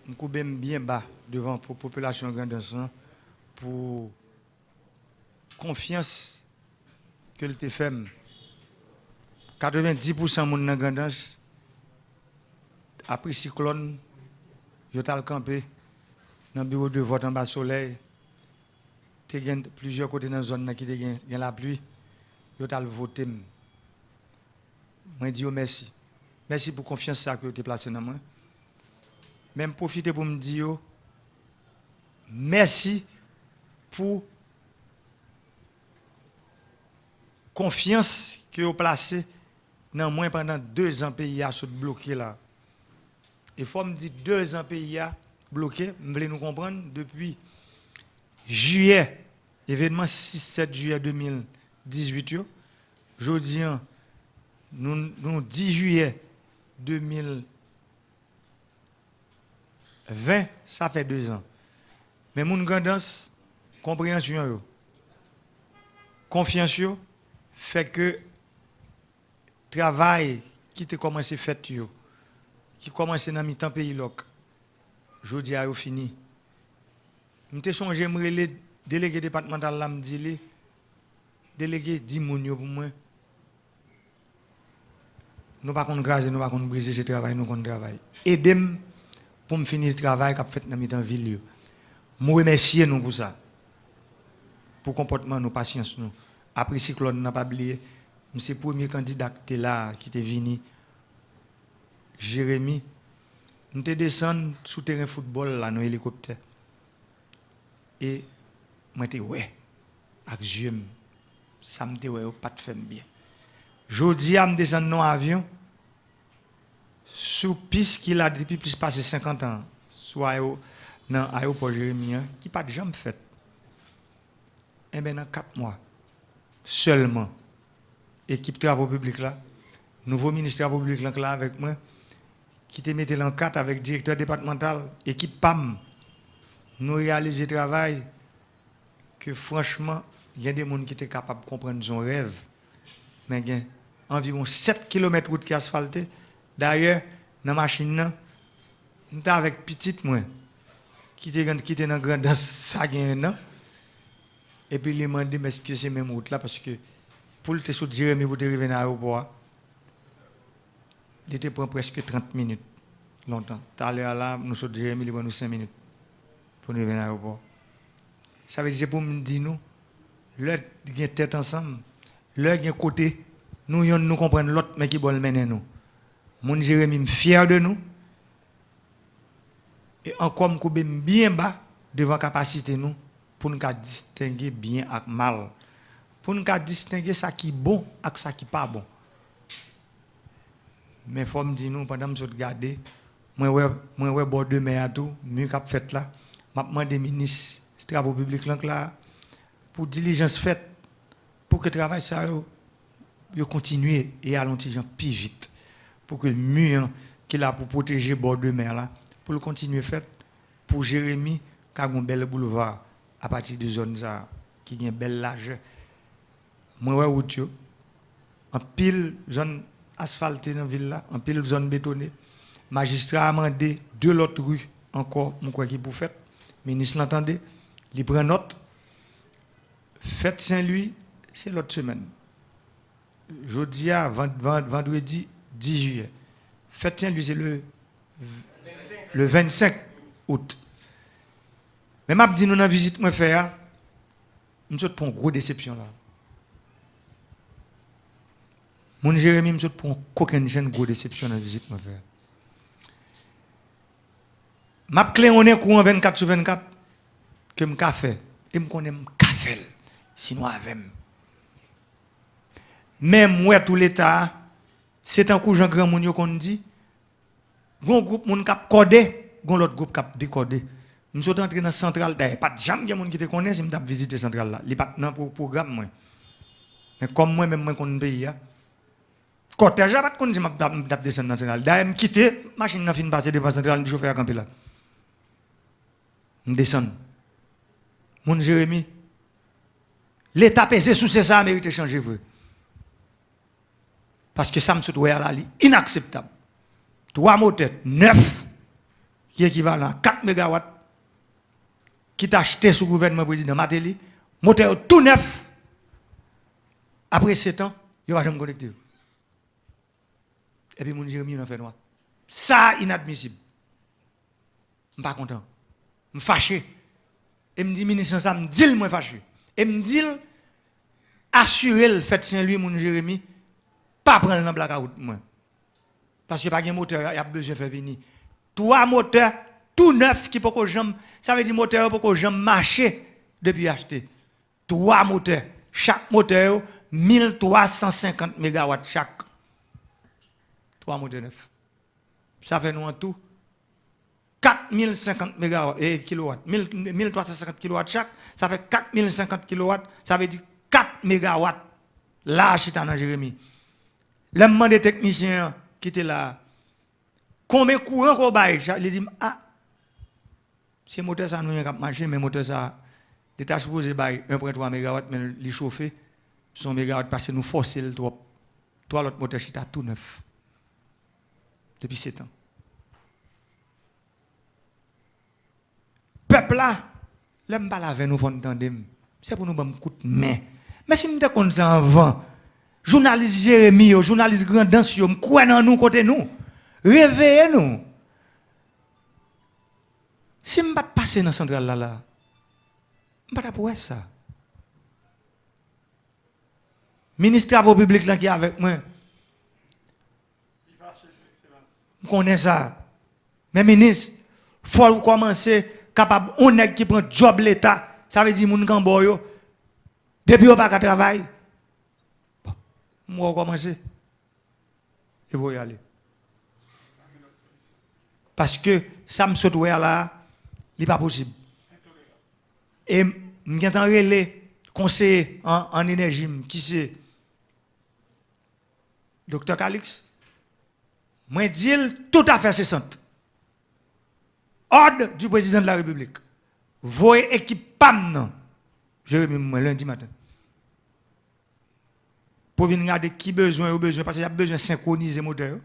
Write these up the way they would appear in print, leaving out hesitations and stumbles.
je suis bien bas devant la population grandissante pour confiance que le fait. 90% de mon grandance après cyclone, je suis campé dans le bureau de vote en bas soleil. Il y a plusieurs côtés dans la zone qui ont la pluie. Je suis voté. Je dis merci. Merci pour la confiance que vous avez placée dans moi. Même profiter pour me dire merci pour la confiance que vous avez placée dans moi pendant 2 ans pays à bloqué là. Il faut me dire 2 ans pays à bloqué, vous voulez nous comprendre depuis juillet, événement 6-7 juillet 2018, jeudi, nous 10 juillet 2020, ça fait 2 ans. Mais mon grandance, compréhension, confiance, fait que travail qui a commencé à faire, qui commence dans mi-temps pays loc, je dis à fini. Je me songe, j'aimerais les délégués départemental là me dire, délégué 10 mounio pour moi. Nous ne pouvons pas graser, nous ne pouvons pas briser ce travail, nous qu'on travail. Aidez-moi pour me finir le travail qu'a fait dans mi-temps ville. Je remercie nous pour ça. Pour le comportement, nous, patience nous. Après cyclone, n'a pas oublié. C'est le premier candidat qui était là, qui était venu. Jérémy. Nous sommes descendu sous terrain de football là, dans l'hélicoptère. Et moi, je ouais, avec Dieu, ça me dit, ouais, pas de faire bien. Je dis à me descendre dans l'avion, sous piste qu'il a depuis plus de 50 ans, soit dans l'aéroport Jérémy, qui n'a pas de jamais fait. Et bien, dans 4 mois, seulement, équipe travaux publics là, nouveau ministre travaux publics là avec moi, qui te mettait en 4 avec directeur départemental, équipe PAM, nous réalisons le travail que franchement, il y a des gens qui étaient capables de comprendre son rêve. Mais il y a environ 7 km de route qui est asphaltée. D'ailleurs, dans la machine, nous sommes avec petite moi, qui était dans grande ça et puis il m'a demandé, mais est-ce que c'est même route là? Parce que pour le sur Jérémy, pour arriver dans l'aéroport, il était pour presque 30 minutes. Longtemps. Tout à l'heure là, nous sommes Jérémy, il prend nous 5 minutes pour arriver dans l'aéroport. Ça veut dire pour me dire, nous, l'autre qui est tête ensemble, l'autre qui est côté, nous comprenons l'autre, mais qui veut mener nous. Mon Jérémy est fier de nous. Et encore, nous sommes bien bas devant la capacité nous pour nous distinguer bien avec mal. Pour nous distinguer ce qui est bon avec ce qui n'est pas bon. Mais il faut me dire, nous, pendant que je regarde, moi, je bord de mer à tout, mieux qu'a fait là, je demande des ministres des travaux publics là, pour diligence faite, pour que le travail ça continue et allentir plus vite, pour que le mur qu'il a pour protéger le bord de mer là, pour le continuer fait, pour Jérémy, qui a un bel boulevard à partir de zone qui a une belle largeur. Moi, route, en pile zone asphaltée dans la ville là, en pile zone bétonnée. Magistrat a demandé 2 autres rues encore, je crois qu'il pour faire. Le ministre l'entendait, il prend note. Fête Saint-Louis, c'est l'autre semaine. Jeudi, vendredi 10 juillet. Fête Saint-Louis, c'est le 25 août. Mais je dis, nous, dans la visite que je fais, je prends une grosse déception là. Mon Jérémy, je prends aucune grosse déception dans la visite que je fais. Je clé on est courant 24/24 que je fait et je connais café sinon avec même moi tout l'état c'est un coup Jean grand moun yo qu'on dit gon groupe moun k'ap codé gon l'autre groupe k'ap décodé nous sommes entrés dans centrale d'ailleurs pas jamais moun qui te connaît si m't'a visiter centrale là il pas dans programme moi mais comme moi même moi qu'on pays a cortège pas qu'on dit m't'a descendre dans centrale d'ailleurs quitter machine n'a fin passer devant centrale du chauffeur à camper là je descends. Mon Jérémy, l'État pesé sous ça mérite changer vrai. Parce que ça me souhaite là, inacceptable. 3 moteurs, 9 qui est équivalent à 4 MW, qui t'a acheté sous le gouvernement président Matéli, moteur tout neuf. Après 7 ans, il va jamais connecter. Et puis, mon Jérémy, on fait noir. Ça, inadmissible. Je ne suis pas content. Je suis fâché. Et me dit, ministre, ça me dit, moi fâché. Et me dit, assurer le fait Saint-Louis, mon Jérémy, pas prendre dans la route, moi. Parce que pas de moteur, il y a besoin de faire venir. 3 moteurs, tout neuf, qui peut que j'aime, ça veut dire moteur pour que j'aime marcher depuis acheter. 3 moteurs. Chaque moteur, 1350 MW chaque. 3 moteurs neufs. Ça fait nous en tout 4050 MW et kilowatts. 1350 kW chaque, ça fait 4050 kW, ça veut dire 4 MW. Là, c'est dans Jérémy. Le moment des techniciens qui étaient là, combien de courant qu'on baille? Il dit, ah, c'est moteur ça, nous avons marché, mais moteur ça, il était supposé bailler 1,3 MW, mais il chauffé, son MW parce que nous forçons le trop. 3 autres moteurs, c'est tout neuf. Depuis 7 ans. Peuple là, l'aime pas laver nous font c'est pour nous bon coup de main. Mais si nous comme ça avant, journaliste Jérémy, journaliste Grandance, quoi dans nous côté nous, réveillez nous. Si je ne pas passer dans la centrale là, je ne pas pour ça. Ministre des Travaux publics là qui est avec moi. Je connais ça. Mais ministre, il faut commencer capable on est qui prend job l'état, ça veut dire mon gamboyo depuis on pas qu'à travail. Bon, moi commencer. Et vous y aller. Parce que ça me saute là, il n'est pas possible. Et je suis en relais conseiller en énergie qui c'est Dr Calix. Moi dis tout à fait cessante. Ordre du président de la République. Voyez équipe PAM, je vais lundi matin. Pour venir regarder qui besoin ou besoin, parce qu'il y a besoin de synchroniser les moteurs.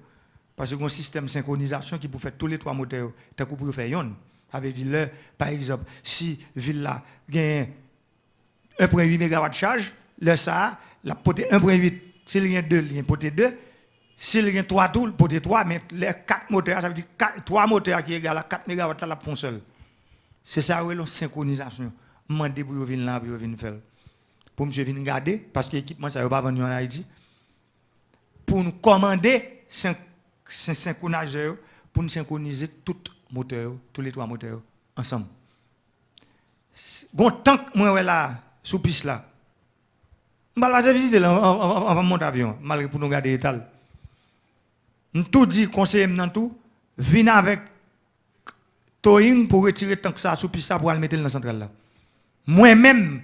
Parce qu'il y a un système de synchronisation qui peut faire tous les 3 moteurs. Tant qu'on peut faire yon. Ça veut dire, par exemple, si ville là gagne 1,8 MW de charge, là ça, la poté 1,8. S'il y a 2, il y a poté 2. S'il y a 3 tours, poté 3, mais les 4 moteurs, ça veut dire 3 moteurs qui égale à 4 MW, là, la font seul. C'est ça, oui, la synchronisation. Je demande pour venir là, pour venir faire. Pour monsieur venir garder, parce que l'équipement, ça ne va pas venir en Haïti. Pour nous commander, synchroniseur, pour nous synchroniser tous les 3 moteurs, ensemble. Bon, tant que moi, là, sous piste là, je vais passer visiter là, on va monter avion, malgré pour nous garder l'étal. Je tout dit, conseiller dans tout, venez avec Toying pour retirer tant que ça sous piste pour aller mettre dans la centrale là. Moi-même,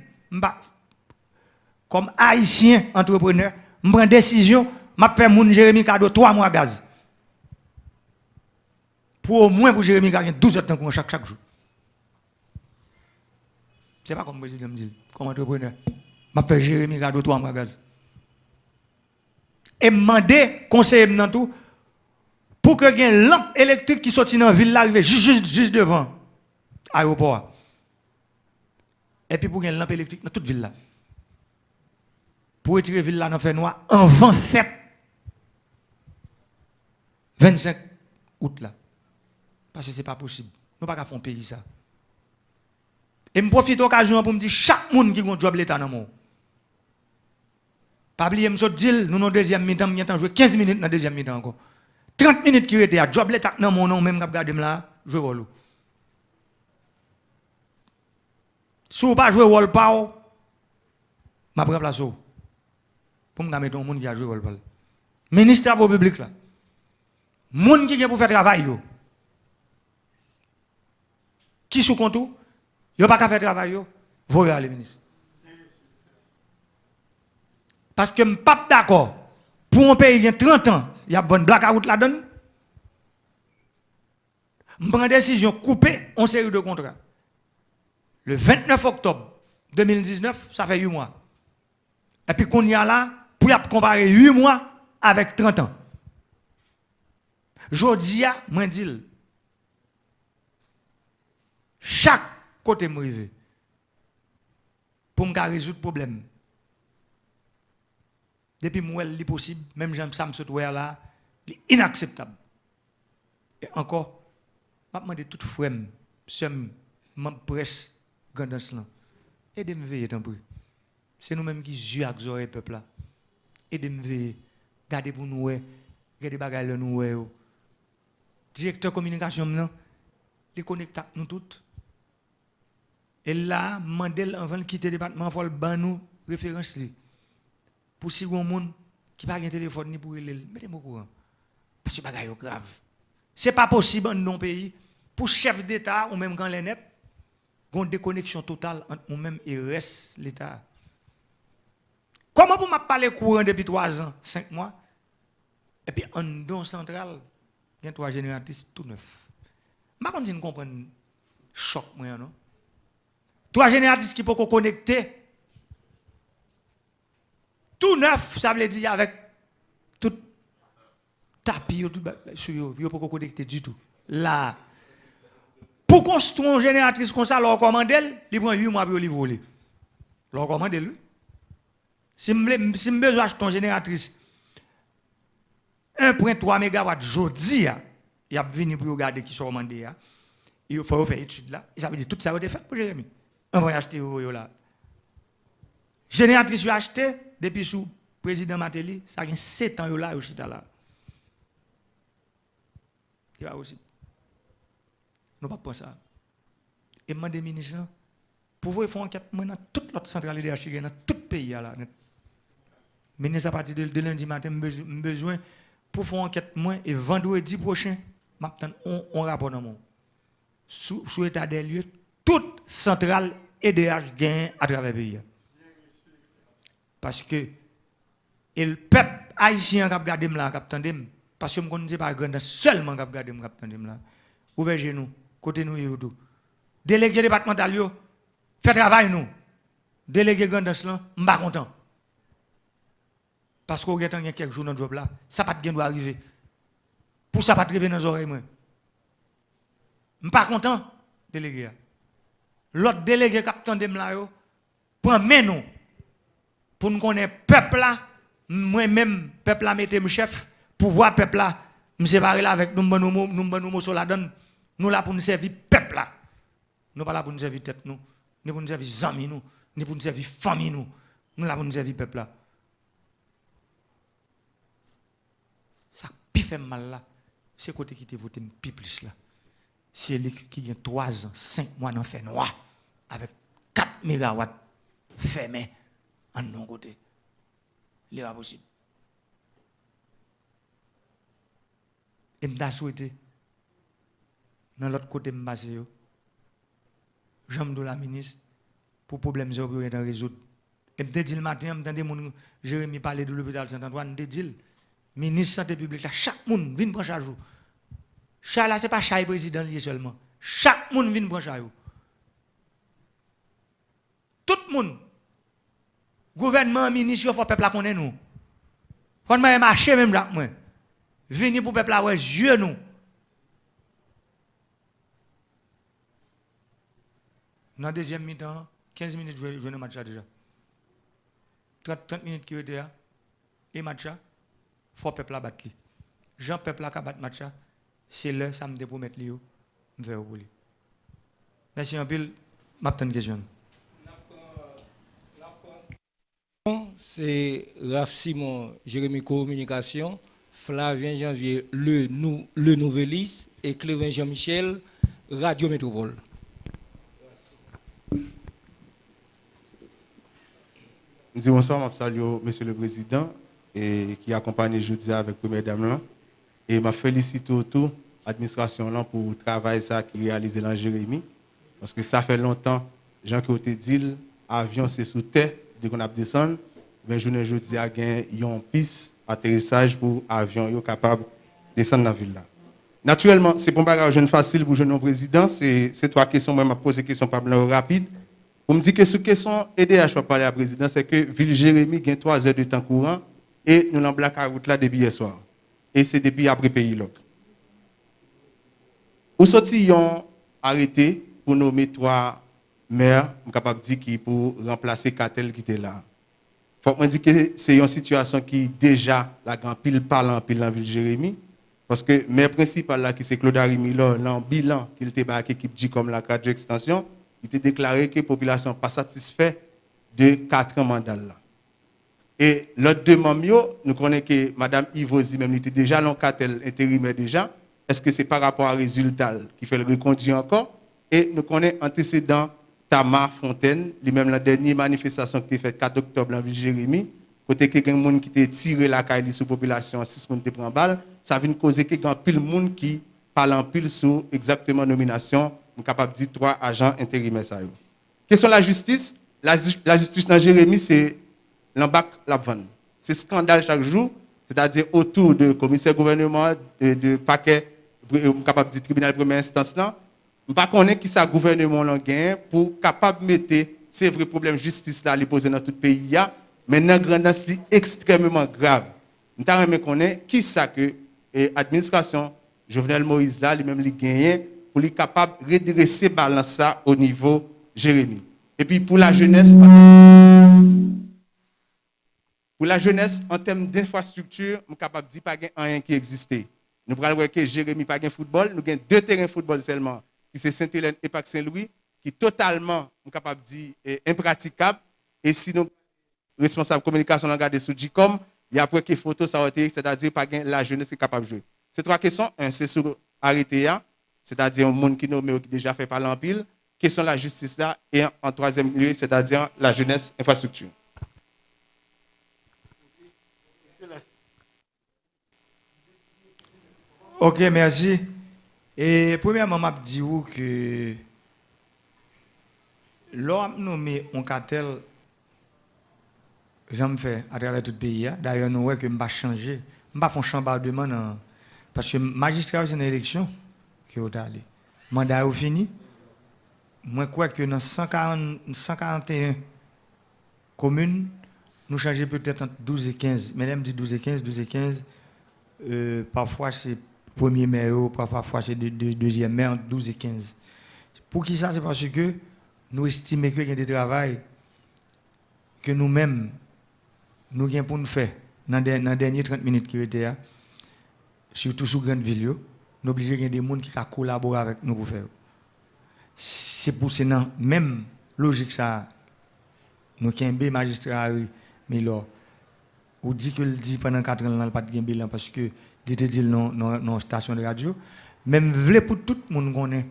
comme haïtien entrepreneur, je prends décision, je fais mon Jérémy cadeau 3 mois gaz. Pour au moins pour Jérémy gagner 12 heures de temps chaque jour. Ce n'est pas comme le président me dit, comme entrepreneur. Je fais Jérémy cadeau 3 mois gaz. Et je demande, conseiller dans tout, pour que y ait une lampe électrique qui sorte dans la ville, arrive juste devant l'aéroport. Et puis pour qu'il y ait une lampe électrique dans toute ville là. Pour retirer la ville là dans le noir, avant fête 25 août là. Parce que ce n'est pas possible. Nous ne pouvons pas faire un pays ça. Et je profite de l'occasion pour me dire chaque monde qui a un job l'État dans le monde. Pas oublier, je dis, nous dans deuxième mi-temps, nous avons joué 15 minutes dans la deuxième mi-temps encore. 30 minutes qui étaient à job l'État dans mon nom, même quand je regarde là, je joue rôle. Si vous ne pas jouer rôle, je vais remplacer. Pour me mettre un monde qui a joué rôle. Ministre des Travaux publics là. Monde qui a pour faire travail. Qui sous compte ou? Yo pas qu'à faire travail yo, voyez aller ministre. Parce que je ne suis pas d'accord. Pour un pays qui a 30 ans, il y a une bonne blackout là-dedans. Je prends une décision couper en série de contrats. Le 29 octobre 2019, ça fait 8 mois. Et puis qu'on y a là, pour comparer 8 mois avec 30 ans. Je dis, moi dis, chaque côté me rive pour me résoudre le problème. Depuis moi, c'est possible, même j'aime ça, me là, c'est inacceptable. Et encore, je demande tout frère, soeur, je presse, grandance là. Aidez-moi à veiller tant pis. C'est nous-mêmes qui jouons avec le peuple là. Aidez-moi à veiller. Gardez pour nous, regardez les bagages nous. Directeur de communication, non, il connecte nous toutes. Et là, Mandel, avant de quitter le département, il faut le nous référence. Pour si on monde qui n'a pas de téléphone ni pour le mettez-moi au courant. Parce que c'est grave. Ce n'est pas possible dans nos pays, pour chef d'État ou même quand les net, une déconnexion totale entre nous-mêmes et le reste de l'État. Comment vous m'avez parlé courant depuis 3 ans, 5 mois, et puis en don central, il y a 3 génératrices tout neuf. Je ne comprends pas le choc, non? 3 génératrices qui peuvent connecter. Tout neuf, ça veut dire avec tout tapis, tout sur eux, ils ne peuvent pas connecter du tout. Là, pour construire une génératrice comme ça, leur commander, il prend 8 mois pour le voler. Leur commander, lui. Si je besoin d'acheter une génératrice 1,3 MW jeudi, il y a venu pour regarder qui sont commandés. Il faut faire étude là. Ça veut dire tout ça a été fait pour Jérémy. On va acheter là. Génératrice acheté depuis sous président Matéli, ça a 7 ans là aussi là. Il va aussi. Nous pas penser ça. Et demande des ministres pour vous faire enquête dans toute notre centrale de dans tout le pays là. Ministre à partir de lundi matin, besoin pour faire enquête moins et vendredi prochain, m'attend on rapport dans mon sous état des lieux toute centrale EDH gagne à travers le pays. Parce que le peuple haïtien qui a gardé là, parce que je ne connais pas grand seulement qui a gardé là. Ouvrez genoux, côté nous et tout. Délégué départemental yo, fait travail nous. Délégué grandance là, je suis pas content. Parce qu'on y a quelques jours dans le job là, ça pas doit arriver. Pour ça pas arriver dans les oreilles moi. Je suis pas content délégué. L'autre délégué capitaine de là yo prend main nous pour nous connaître peuple là, moi-même peuple là mettez mon chef pour voir peuple là, me séparer là avec nous nous sur la donne. Nous là pour nous servir peuple là. Nous pas là pour nous servir tête nous, ni pour nous servir amis nous, ni pour nous servir famille nous. Nous là pour nous servir peuple là. Ça qui fait mal là, c'est côté qui te voté plus là. C'est lui qui a 3 ans, 5 mois dans fait noir avec 4 mégawatts fermés en non côté. Il n'est pas possible. Et je souhaité dans l'autre côté de je j'aime de la ministre pour problème que vous avez résoudre. Et je dis le matin, je entendais Jérémy parler de l'hôpital Saint-Antoine, je dis ministre santé publique, chaque monde vient prendre chaque jour. Chaque là, ce n'est pas chaque président lié seulement. Chaque monde vient prendre chaque jour. Tout le monde. Gouvernement, ministre, il faut que le peuple connaisse nous. Il faut que marcher même là. Venir pour le peuple avoir yeux nous. Dans la deuxième mi-temps, 15 minutes, je vais le match déjà. 30 minutes qui étaient là, et match, il faut que le peuple batte. Jean peuple a battre match, c'est là, ça me dit pour mettre Léo, je vais au bout. Merci un peu, ma petite question. C'est Raph Simon, Jérémy Communication, Flavien Janvier, le Nouvelliste, et Clévin Jean-Michel, Radio Métropole. Nous bonsoir, je salue Monsieur le Président et qui accompagne aujourd'hui avec la Première Dame. Et je félicite tout l'administration pour le travail qui est réalisé dans Jérémy. Parce que ça fait longtemps, Jean qui ont dit, l'avion c'est sous terre, dès qu'on a descendu, mais je aujourd'hui a gagné une piste atterrissage pour l'avion capable de descendre dans la ville. Naturellement, ce n'est pas un bagage facile pour le jeune président. C'est 3 questions, moi je pose des questions pas rapide. Pour me dire que ce question EDH va parler à la présidence, c'est que Ville Jérémy gagne 3 heures de temps courant et nous avons bloqué la route là depuis hier soir. Et c'est depuis après Pays Loc. Ou sorti ont arrêté pour nommer 3 maires, je suis capable de dire qui pour remplacer Catel qui était là. Faut que je dise que c'est une situation qui déjà la grand pile parle en pile dans la ville de Jérémy. Parce que le maire principal là, qui c'est Claude Arimi, dans le bilan qu'il était avec l'équipe dit comme la radio extension, il était déclaré que la population n'est pas satisfaite de 4 mandats là. Et l'autre 2 membres, nous connaissons que Mme Ivosi, même, était déjà dans le cartel intérimaire déjà. Est-ce que c'est par rapport à résultat qui fait le reconduire encore? Et nous connaissons antécédent Tamar Fontaine, lui-même la dernière manifestation qui a été faite 4 octobre dans la ville de Jérémy, côté que quelqu'un qui a tiré la caille sur la population, 6 personnes qui prend balle, ça vient causer que grand pile monde qui parle en pile sur exactement nomination, on est capable de dire 3 agents intérimaires. Question de la justice. La justice dans Jérémy, c'est l'embac la vente. C'est scandale chaque jour, c'est-à-dire autour de commissaire gouvernement, de paquet, capable de dire tribunal de première instance là. Je ne sais pas qui ça gouvernement a gagné pour capable de mettre ces vrais problèmes de justice là, les poser dans tout le pays, mais dans grandance extrêmement grave. Nous avons connaître qui ça que l'administration Jovenel Moïse là, lui-même li gagné pour lui capable de redresser balance ça au niveau Jérémy. Et puis pour la jeunesse, en termes d'infrastructure, je suis capable de dire qu'il n'y a rien qui existait. Nous pouvons voir que Jérémy n'a pas de football, nous avons 2 terrains de football seulement, qui sont Saint-Hélène et Parc Saint-Louis, qui sont totalement, capable de dire, impraticables. Et si nous, responsables de communication, regardé sur GICOM, il y a après que photos, ça a été, c'est-à-dire que la jeunesse est capable de jouer. Ces 3 questions, un, c'est sur arrêté, c'est-à-dire un monde qui nommé qui déjà fait par l'empile. Question de la justice là, et en 3e lieu, c'est-à-dire la jeunesse, infrastructure. Ok, merci. Et premièrement, je dis que l'homme nommé un cartel, j'en fais à travers tout le pays. D'ailleurs, nous voyons que je ne vais pas changer. Je ne vais pas faire un chambardement. Parce que magistrat, c'est une élection qui est allé. Le mandat est fini. Moi, je crois que dans 141 communes, nous changeons peut-être entre 12 et 15. Mesdames dit 12 et 15, 12 et 15. Parfois, c'est premier maire, parfois, c'est deuxième maire, entre 12 et 15. Pour qui ça? C'est parce que nous estimons qu'il y a des travail que nous-mêmes, nous avons pour nous faire dans les dernières 30 minutes qui étaient là, surtout sur grande ville, nous sommes obligés de des gens qui collaborent avec nous pour faire. C'est pour ça, même logique ça, nous avons un magistrat, mais là, on dit que le dit pendant 4 ans, on n'a pas de bilan parce que il était dit dans la station de radio. Même vle pour tout le monde connaît.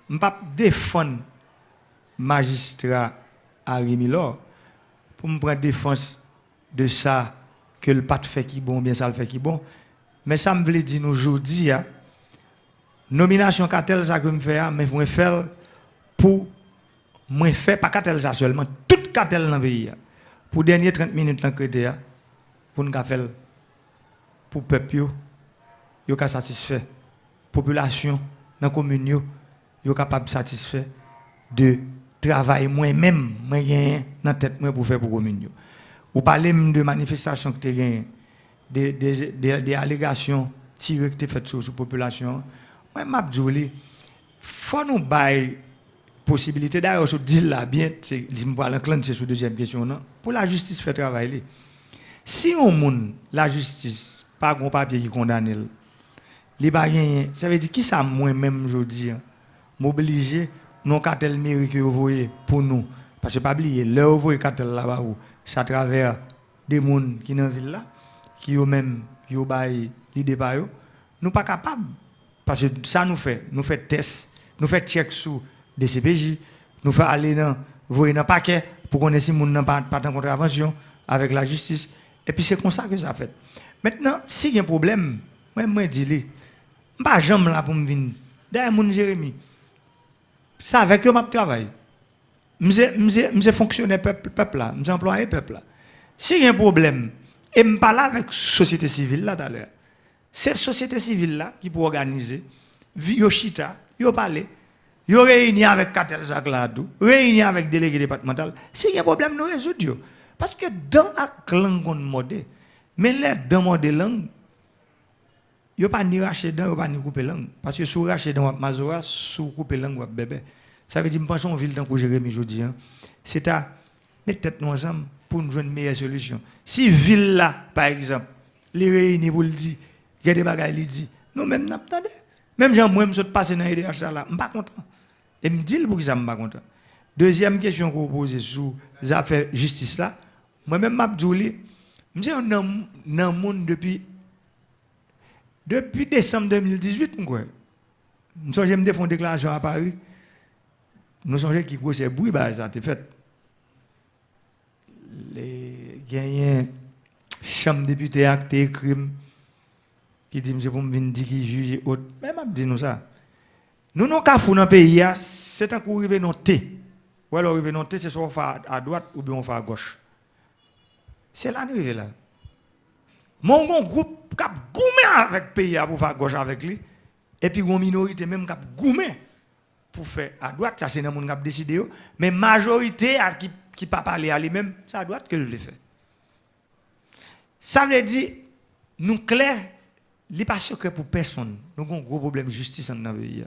Je ne peux pas défendre magistrat Harry Milor pour me prendre défense de ça que le pas fait qui bon, bien ça le fait qui bon. Mais ça me veut dire aujourd'hui, nomination cartel ça que me fait, mais je faire pour moi faire pas cartel ça seulement, tout cartel dans le pays. Pour dernier 30 minutes dans le pour nous faire pour le peuple, yo ka satisfait. Population dans la commune, yo capable satisfait de travail moi-même, moi gagne dans tête moi pour faire pour commune. Ou parler de manifestations que tu gagné, des allégations tirées que tu faites sur la population. Moi m'a dit faut nous bailler possibilité d'ailleurs sur dire là bien c'est me parler c'est sur deuxième question non pour la justice fait travail. Si on monde la justice pas un papier qui condamne li pas gagné ça veut dire qui ça moi même aujourd'hui m'obliger non cartel mairie que vous voyez pour nous parce que pas oublier leur voyez cartel là-bas où ça travers des monde qui dans ville là qui eux même yo bail l'idée pas yo nous pas capable parce que ça nous fait test nous fait check sur des CPJ nous fait aller dans voyer dans paquet pour connaître si monde n'a pas en contravention avec la justice et puis c'est comme ça que ça fait. Maintenant, si il y a un problème, moi dis lui, pas jamais là pour me venir. D'ailleurs mon Jérémy, ça avec eux m'a travail. M'se fonctionnaire peuple là, m'se employé peuple là. Si il y a un problème et me parle avec société civile là d'ailleurs. C'est société civile là qui peut organiser yo chita, yo parler, yo réunir avec cartel Jacques Ladou, réunir avec délégué départemental. Si il y a un problème nous résoudre. Parce que dans la langue on modé, mais là dans mode langue, yo pas ni racher dans, yo pas ni couper langue parce que sous racher dans mazora, sous couper langue ou bébé. Ça veut dire, je pense en ville tant que Jérémy Jodi, c'est à mettre tête nous ensemble pour nous jouer une meilleure solution. Si ville là, par exemple, les réunis pour le dire, il y a des bagages qui disent, nous même n'attendons. Même gens, moi, je suis passé dans l'IDH là, je ne suis pas content. Et je me dis pour que je ne suis pas content. Deuxième question que vous posez sur les affaires de justice là, moi-même, je me dis, je suis dans le monde depuis décembre 2018, nous sommes fait une déclaration à Paris. Nous sommes qui gros c'est bruit, ça a été fait. Les gagnants, chambre député acté crime, qui dit c'est pour me dire qui juge et autres. Même je dis nous ça. Nous n'avons qu'à fou dans le pays, c'est un coup arrivé dans le T. Ou alors arrivé dans le T, c'est soit on fait à droite ou bien on fait à gauche. C'est là nous là. Mon groupe qui a goumé avec le pays pour faire gauche avec lui. Et puis une minorité même qui a goumé pour faire à droite, ça c'est dans le monde qui a décidé. Mais majorité qui ne pas parler à lui-même, c'est à droite que je le fais. Ça veut dire, nous clairs, il n'est pas secret pour personne. Nous avons un gros problème de justice dans le pays. Mais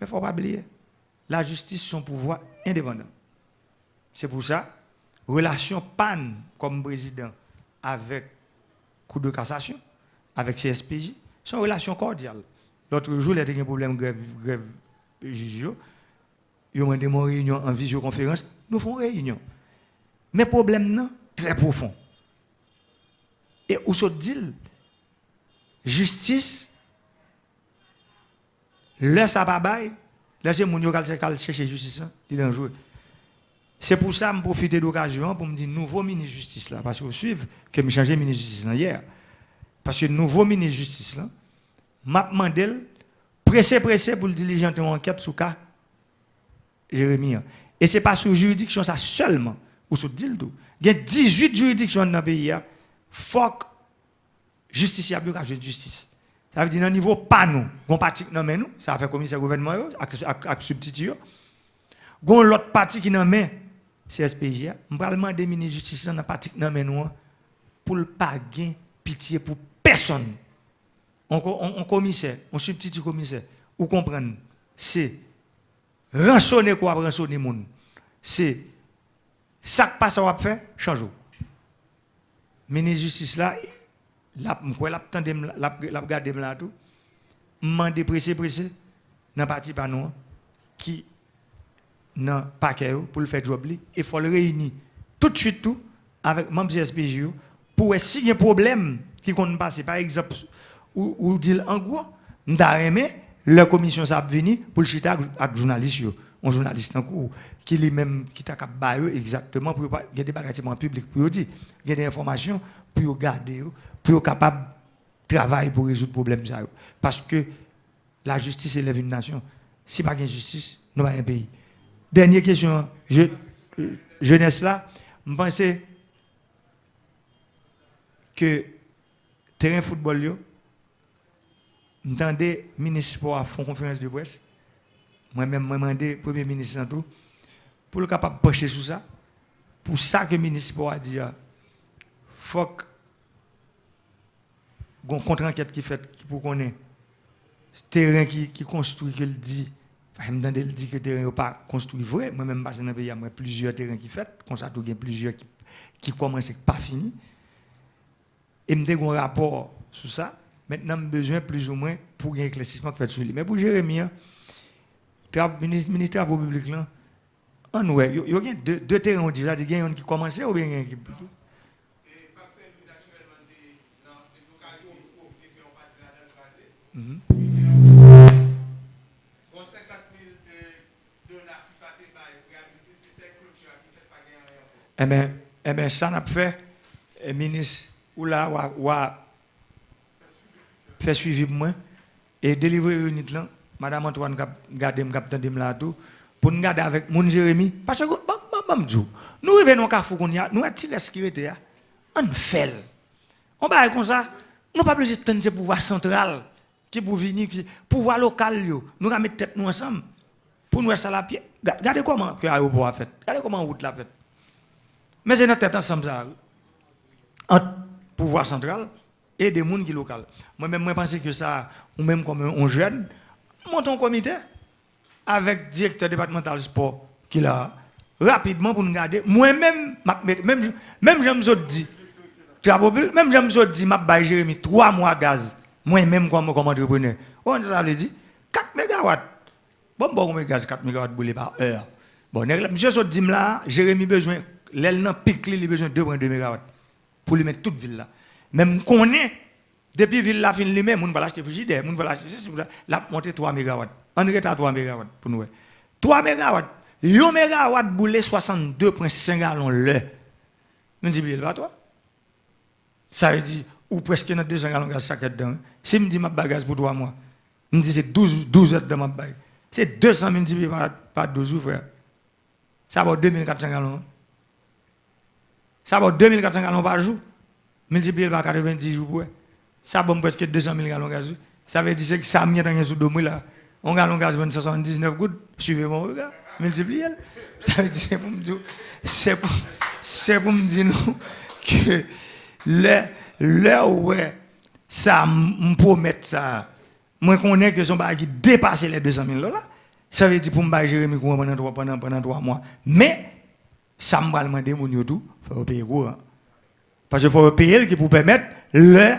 il ne faut pas oublier, la justice, son pouvoir indépendant. C'est pour ça, relation panne comme président avec Cour de cassation, avec CSPJ, c'est une relation cordiale. L'autre jour, il y a eu un problème de grève juge. Ils ont demandé une réunion en visioconférence. Nous faisons une réunion. Mais le problème est très profond. Et où se dit, justice, là, ça va pas. Là, c'est mon yoga qui cherche justice. Il est un jour. C'est pour ça que je profite de l'occasion pour me dire nouveau ministre de justice là. Parce que vous suivez que je changé ministre de justice là hier. Parce que le nouveau ministre de justice là, m'a demandé pressé pour le diligenter une enquête sur le cas Jérémy. Et ce n'est pas sur juridiction ça seulement. Ou sur dit tout. Il y a 18 juridictions dans le pays. Il faut que justiciable de justice. Ça veut dire dans le niveau pas nous. On parti qui nomme nous, ça fait commissaire gouvernement avec substitut. On l'autre parti qui nomme CSPJ. Je vais demander au ministre de justice dans la partie qui nomme nous pour ne pas gagner pitié pour personne. On commissaire, on substitut commissaire. Vous comprenez? C'est rançonner quoi, rançonner les gens. C'est ça que passe à faire, change. Le ministre de justice là, la regardé là tout, demandé pressé, dans le parti par nous, qui dans le paquet pour le faire job, il faut le réunir tout de suite tout avec membres de SPJ pour s'il y a un problème qui compte passer, par exemple, ou dit en gros, nous avons la commission ça venir pour le chita avec journaliste, un journaliste en cours qui lui-même qui t'a capable exactement pour il y a des bagagements publics pour dire, il y a des informations pour garder, pour capable travailler pour résoudre le problème ça. Parce que la justice élève une nation. Si pas de justice, nous pas un pays. Dernière question, jeunesse là, je pense que terrain football yo, m'entendez ministre pour faire conférence de presse. Moi-même, je demandé au Premier ministre tout pour le capable pencher sur ça. Pour ça que le ministre a dit, faut que une contre-enquête qui fait pour qu'on ait terrain qui construit, qu'il dit, je me dit que le terrain n'est pas construit vrai. Moi-même, dans le pays, il y a plusieurs terrains qui fait, comme ça, il y a plusieurs qui commencent et pas fini. Et je me un rapport sur ça. Maintenant, j'ai besoin plus ou moins pour un éclaircissement qui fait sur lui. Mais pour Jérémy, ministre des Travaux publics, il y a deux terrains, on dit, il y a un qui commence ou bien un qui. Eh bien, ça n'a pas fait, le ministre ou là, fait suivi moi et délivrer une là, Madame Antoine garder me capitaine là tout pour nous garder avec mon Jérémy parce que nous revenons au Carrefour qu'on y a nous attirer la sécurité on fait on va comme ça nous pas besoin de tenir pouvoir central qui pour venir pouvoir local yo nous va mettre tête nous ensemble pour nous ça la pied regardez comment que l'aéroport a fait regardez comment route l'a fait mais c'est notre tête ensemble ça entre pouvoir central et des gens qui local. Moi-même, je pense que ça, ou même comme un jeune, monte un comité avec directeur départemental sport qui là rapidement pour nous garder. Moi-même, même je me dis, même je me dis, m'a bail Jérémy 3 mois gaz. Moi-même comme entrepreneur. On ça veut dire 4 mégawatts. Bon, gaz 4 mégawatts boulé par heure. Bon, monsieur so dit là, Jérémy besoin, l'aile nan pic il a besoin de 2,2 mégawatts pour lui mettre toute ville là. Même qu'on est depuis ville là fin lui-même, on va l'acheter frigidaire, on va l'acheter la monter 3 mégawatts. On est à 3 mégawatts pour nous. 3 mégawatts. 1 mégawatt boulé 62,5 gallons l'heure. Je dis, pas toi. Ça veut dire, ou presque 200 gallons de gaz chaque dedans. Si je me dis ma bagage pour 3 mois, je me dis c'est 12 heures de ma bagage. C'est 200 multiplié par 12, frère. Ça va 2400 gallons. Ça va 2400 gallons par jour. Multiplié par 90 jours. Ça va presque 200 000 gallons de gaz. Ça veut dire que ça m'a mis sous 2 là. On gallon de gaz 79 gouttes. Suivez mon regard. Multiplié. Ça veut dire c'est pour me dire nous que là ouais ça me promet ça. Moi connais que son bagage qui dépasse les 200 000 $. Ça veut dire pour me bailler Jérémy pendant 3 mois. Mais ça me va demander mon youtube, faut payer quoi. Parce qu'il faut payer qui pour permettre le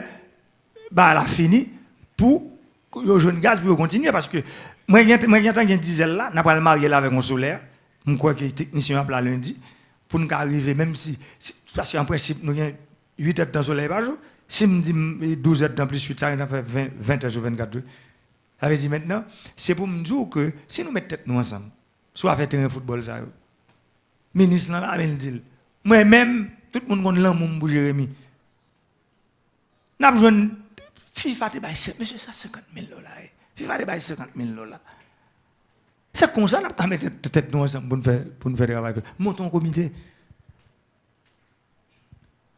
bah la fini pour le jeune gaz pour continuer parce que moi il y a un diesel là, n'a pas le marier là avec un solaire. Je crois que le technicien a appelé lundi pour nous arriver même si parce qu'en principe nous avons 8 heures de soleil par jour. Si me dit 12 heures de plus 8 ça fait 20 heures sur 24 heures. Ça veut dire maintenant, c'est pour me dire que si nous mettons tête nous ensemble, soit faire terrain football ça. Ministre là il dit moi même tout le monde connaît l'amour pour Jérémy. N'a besoin FIFA te bail monsieur ça 50 000 $. FIFA te bail 50 000 $. C'est comme ça n'a pas mettre tête nous ensemble pour nous faire travail. Montons un comité.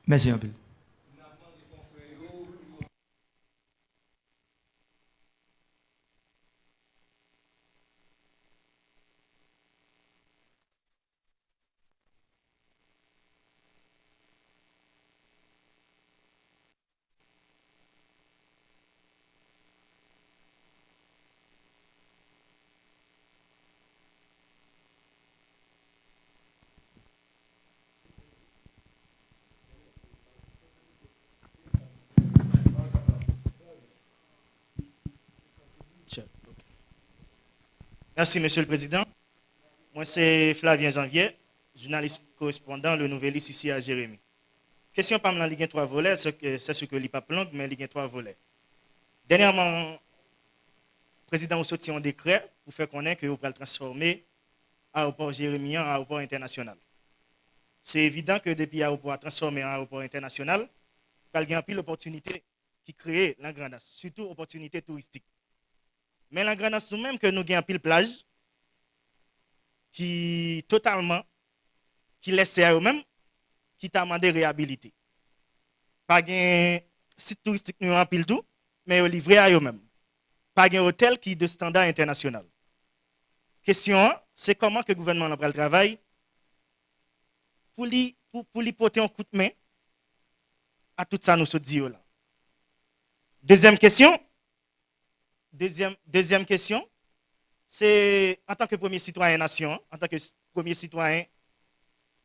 Merci un peu. Merci, Monsieur le Président. Moi, c'est Flavien Janvier, journaliste correspondant, le Nouvelliste ici à Jérémy. Question par la Ligue 3 volets, c'est ce que l'IPA plonge, mais Ligue 3 volets. Dernièrement, le président a sorti un décret pour faire connaître que vous pouvez transformer l'aéroport Jérémy en aéroport international. C'est évident que depuis l'aéroport transformé en aéroport international, il y a une opportunité qui crée l'Angrandas, surtout opportunité touristique. Mais l'Angrandas nous-mêmes que nous avons une pile plage qui totalement, qui laisse à eux-mêmes, qui t'a demandé réhabiliter. Pas de site touristique nous en pile tout, mais livré à eux-mêmes. Pas de hôtel qui est de standard international. Question, c'est comment que le gouvernement prend le travail pour lui porter un coup de main à tout ça nous se dit là. Deuxième question, c'est en tant que premier citoyen nation, en tant que premier citoyen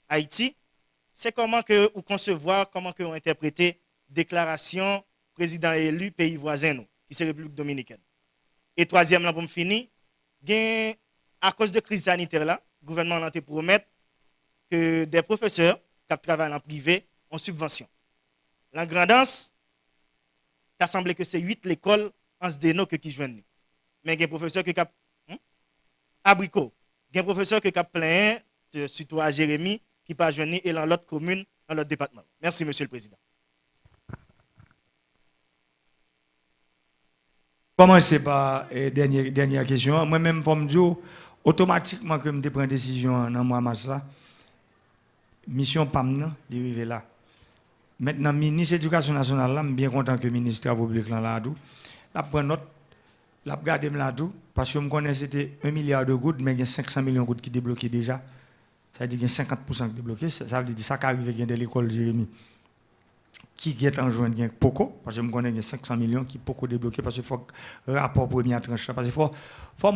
Haïti, c'est comment que vous concevoir, comment que vous interprétez déclaration président élu pays voisin nous, qui c'est République dominicaine. Et troisième là pour me finir, à cause de crise sanitaire là, le gouvernement a promis que des professeurs qui travaillent en privé ont subvention. L'Angrandas, il semblé que c'est 8 l'école en SDNO qui joignent. Mais il y a des professeurs qui ont abricot. Il y a des professeurs qui ont plein, surtout à Jérémy, qui pas joindre et dans l'autre commune, dans l'autre département. Merci, Monsieur le Président. Commencez par dernière question. Moi-même, pour me dire, automatiquement que je prends une décision dans moi, mission PAM, d'arriver là. Maintenant, le ministre de l'Éducation nationale, je suis bien content que le ministre de la République là tout. La prendre note, la garder là tout, parce que je connais c'était 1 milliard de gouttes, mais il y a 500 millions de gouttes qui débloquées déjà. Ça veut dire qu'il y a 50% qui débloqués. Ça veut dire que ça qui arrive de l'école Jérémy. qui est en joint avec Poco, parce que je connais 500 millions qui Poco débloqué, parce qu'il faut que rapport première tranche, parce qu'il faut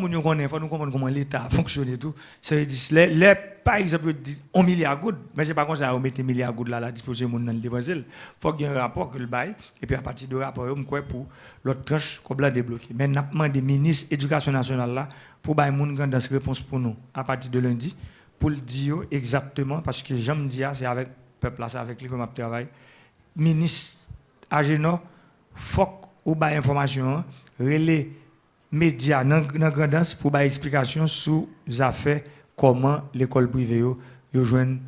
nous comprendre comment l'État fonctionne et tout. Ça veut dire, par exemple, 1 milliard de gouttes, mais c'est pas comme ça, on met 1 milliard de gouttes là à la disposition de monde dans le Il faut qu'il y ait un rapport que le bail, et puis à partir de rapport, on quoi pour l'autre tranche, qu'on l'a débloqué. Mais nous avons demandé ministre de l'Éducation nationale là, pour bail moun dans cette réponse pour nous, à partir de lundi, pour le dire exactement, parce que j'aime dire, c'est avec le peuple là, c'est avec lui que je travaille. Ministre Ageno, faut ou ba information, relais médias dans grandance pour ba explication sur les affaires comment l'école privée yo joine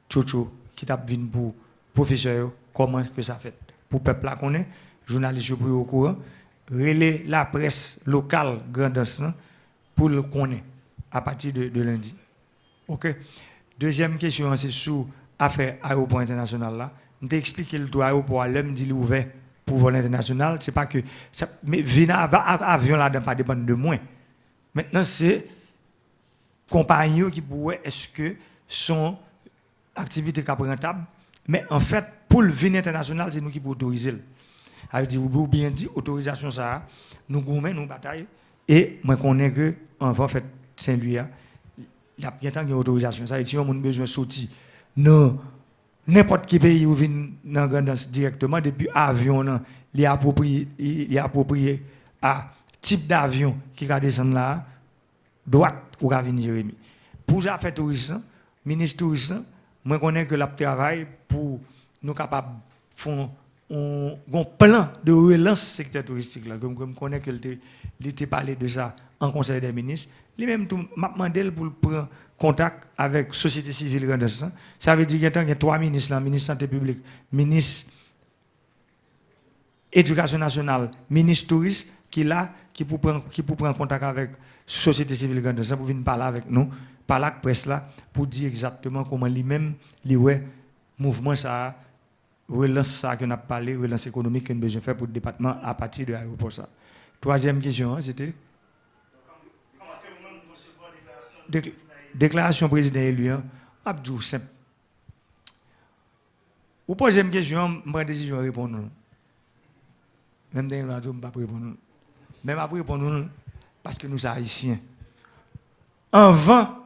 Tchocho qui t'a vinn pour professeur comment que ça fait pour peuple là connaît journaliste pour au courant relais la presse locale grandance pour le connaître à partir de lundi. OK. Deuxième question c'est sur affaire aéroport international là. Je t'ai expliqué le droit pour l'homme dit ouvert pour vol international, c'est pas que ça, mais venir avion là pas dépendre de moi. Maintenant c'est compagnie qui pourrait est-ce que son activité est rentable, mais en fait pour le venir international c'est nous qui pouvons autoriser. Ça veut dire ou bien dit autorisation ça nous gourmets nous bataille et moi connais que en fait Saint-Louis il y a bien tant de autorisation ça veut dire si on a besoin de sortir non n'importe quel pays où vient dans grandance directement depuis avion il est approprié à type d'avion qui va descendre là droite ou va venir Jérémy pour ça faire tourisme ministre tourisme moi connais que la travail pour nous capable font un plan de relance secteur touristique là comme connais que il était parlé de ça en conseil des ministres lui même tout m'a demandé pour prendre contact avec société civile grandance. Ça veut dire qu'il y a 3 ministres, ministre santé publique, ministre éducation nationale, ministre tourisme qui là qui pour prendre contact avec société civile grandance pour venir parler avec nous, parler avec presse là pour dire exactement comment lui-même ouais mouvement ça relance ça que nous a parlé, relance économique que nous besoin faire pour le département à partir de l'aéroport ça. Troisième question, c'était déclaration président élu, Abdou, simple. Vous posez une question, je prends décision de répondre. Même dans la radio, je ne vais pas répondre. Même après répondre, parce que nous sommes haïtiens. Avant,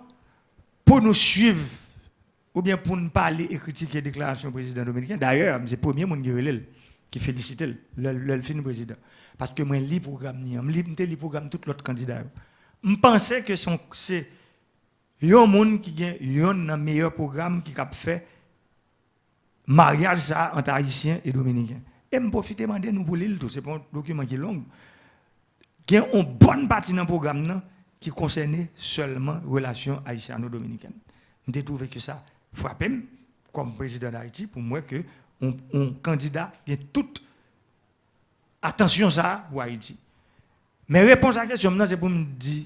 pour nous suivre, ou bien pour nous parler et critiquer la déclaration du président dominicain, d'ailleurs, c'est le premier monde qui félicite le film président. Parce que moi, je lis le programme, je lis le programme de tous les autres candidats. Je pensais que c'est il y a un monde qui a un meilleur programme qui a fait mariage ça entre haïtiens et dominicains. Et je profite de demander nous pour l'île tout, c'est pas un document qui est long. Il y a une bonne partie dans le programme qui concernait seulement relations haïtiano-dominicaines. Je trouvé que ça frappait comme président d'Haïti pour moi que un candidat qui a toute attention ça pour Haïti. Mais réponse à la question c'est pour me dire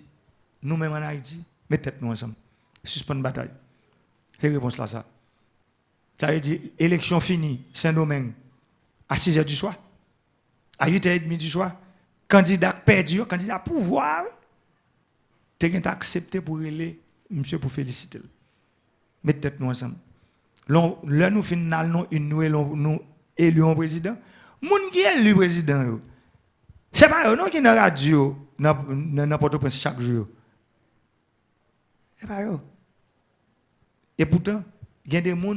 nous-mêmes en Haïti mettez-nous ensemble. Suspendre bataille. C'est la réponse là, ça. Ça veut dire, élection finie, Saint-Domingue, à 6h du soir, à 8h30 du soir, candidat perdu, candidat pouvoir, tu as accepté pour aller, monsieur, pour féliciter. Mettez-nous ensemble. Là, nous finissons, nous élus président. Moun qui est élu président, c'est pas eux qui sont dans la radio, dans Port-au-Prince chaque jour. Et pourtant, il y a des gens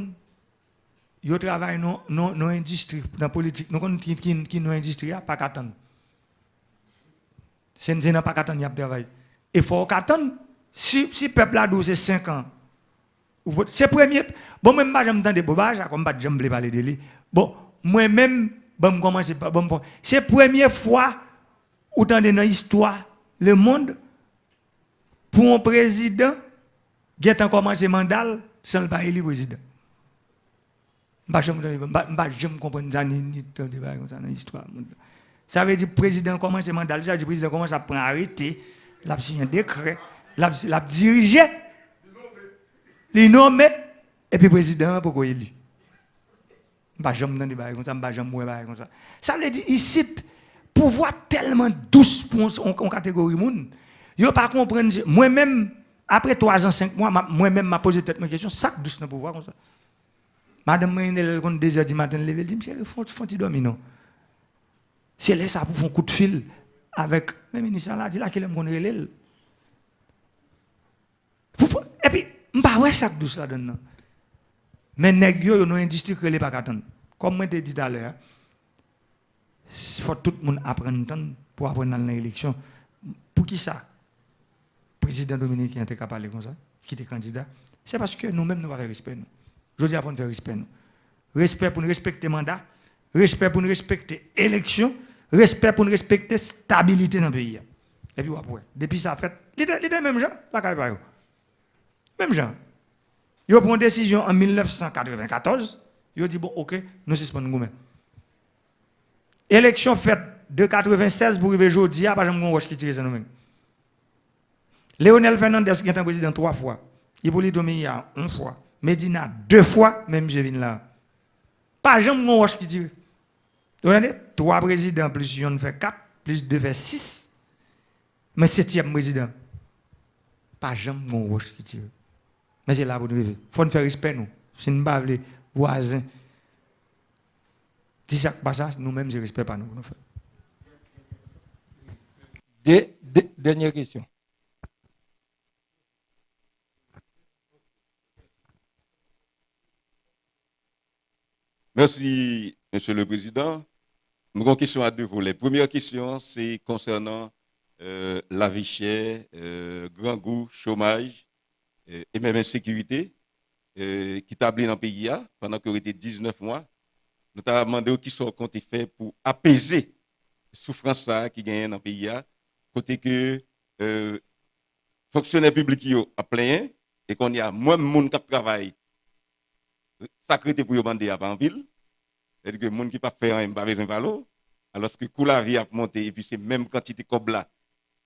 qui travaillent dans l'industrie, dans la politique, qui dans l'industrie, pas qu'attendre. C'est pas qu'attendre, il y a travail. Il faut qu'attendre. Si le peuple a 12 et 5 ans, c'est premier. Bon, même pas j'aime entendre des bobages, comme pas j'aime parler de lui. Bon, moi-même, bon, commencer par bon. C'est la première fois où dans l'histoire, le monde, pour un président, qui a commencé mandat sans le pas élu président. Je ne comprends pas ni dans l'histoire. Ça veut dire que le président commence mandat, ça veut dire que le président commence à prendre arrêté, il a signé un décret, il a dirigé, il nommé, et puis le président pourquoi élu. Je ne comprends pas comme ça. Ça veut dire ici, pouvoir tellement douce pour une catégorie de monde, je ne pas comprendre. Moi-même, après 3 ans, 5 mois, moi-même, m'a posé cette question, ça douce dans le pouvoir comme ça. Madame Moyenel, quand 2h du matin, levé, elle dit, monsieur, faut dormir, non. C'est là ça pour faire un coup de fil avec le ministre là, dit là qu'il aime qu'on relève. Et puis, je ne sais pas chaque douce là-dedans. Mais nèg yo une industrie que les pas attendre. Comme moi t'ai dit tout à l'heure, il faut tout le monde apprendre pour apprendre dans l'élection. Pour qui ça? Président dominicain était capable de parler comme ça, qui était candidat. C'est parce que nous-mêmes nous avons respect. Je dis apprendre à faire respect. Respect pour nous respecter le mandat, respect pour nous respecter l'élection, respect pour nous respecter la stabilité dans le pays. Et puis après, depuis ça fait, les mêmes gens, la caille. Même gens. Ils ont pris une décision en 1994. Ils ont dit, bon, ok, nous suspendons nous. Élection faite de 96 pour arriver aujourd'hui, pas jamais on qui tire ça nous-mêmes. Léonel Fernandez qui est un président 3 fois. Hippolyte Dominia 1 fois. Medina 2 fois, même je viens là. Pas jamais on qui tire. Vous voyez, 3 présidents plus 1 fait 4, plus 2 fait 6. Mais 7e président. Pas jamais on qui tire. Mais c'est là pour nous vivre. Il faut nous faire respect, nous. Si nous ne pas les voisins, si ça passe ça, nous-mêmes, je ne respecte pas nous. Dernière question. Merci, Monsieur le Président. Nous avons une question à 2 volets. Première question, c'est concernant la vie chère, grand goût, chômage et même insécurité qui tablent dans le pays pendant qu'il était 19 mois. Nous avons demandé qui sont comptés fait pour apaiser la souffrance qui gagne dans le pays. Côté que fonctionnaires publics ont plein et qu'on y a moins de monde qui travaille. Sacré pour demander à en ville. C'est-à-dire que les gens qui ne peuvent pas faire un pas besoin de l'eau. Alors que le la vie a monté et puis c'est même quantité de cob là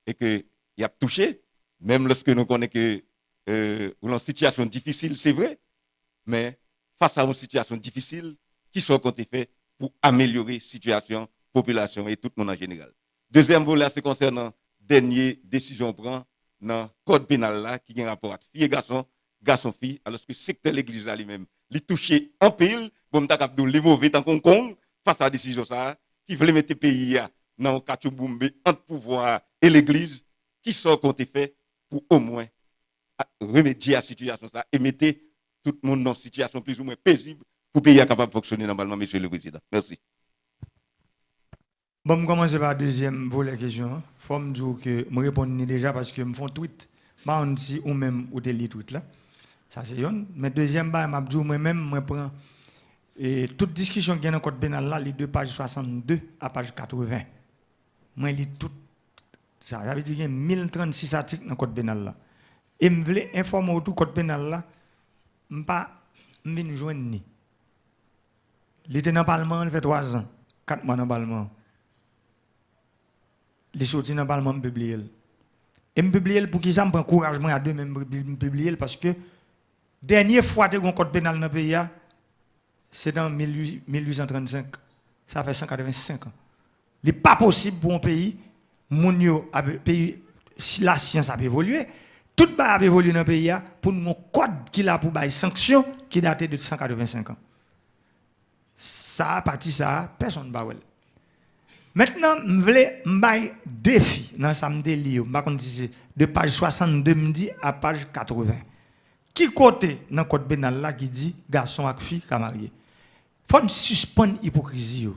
et qu'il y a touché. Même lorsque nous connaissons que une situation difficile, c'est vrai. Mais face à une situation difficile, qui sont comptés faits pour améliorer la situation, la population et tout le monde en général. Deuxième volet, c'est concernant dernière décision prend dans le code pénal là, qui a un rapport à filles et garçons, garçons-filles, alors que le secteur de l'église là lui-même, il touché en pile, bon, m'ta les mauvais tant qu'on face à la décision ça, qui veut mettre le pays dans le Kachouboumbe entre pouvoir et l'église, qui sont comptés faits pour au moins remédier à la situation ça et mettre tout le monde dans une situation plus ou moins paisible pour le pays capable de fonctionner normalement, Monsieur le Président. Merci. Bon, je commence par la deuxième volet question. Il faut me dire que je réponds déjà parce que je fais un tweet. Je si ou même ou te lis tweet là. Ça c'est une. Mais deuxième, je dis moi-même, je prends toute discussion qui est dans le code pénal là, les 2 pages 62 à page 80. Je lis tout ça. Ça veut dire qu'il y a 1036 articles dans le code pénal là. Et je voulais informer autour du code pénal là, je ne viens pas joindre ni. Il était dans le Parlement, il fait 3 ans, 4 mois dans le Parlement. Il est sorti dans le Parlement, je publie. Et je publie pour qu'il me prenne courage à deux, même publier parce que dernière fois que j'ai un code pénal dans le pays, c'est en 1835. Ça fait 185 ans. Il n'est pas possible pour un pays, si la science a évolué, tout a évolué dans le pays pour un code qui a pour des sanctions qui date de 185 ans. Ça, à partir de ça, personne ne va voir. Maintenant, je voulais un défi dans samedi livre, de page 62 à page 80. Qui côté dans le code pénal là qui dit garçon et fille qui marié? Il faut suspendre l'hypocrisie.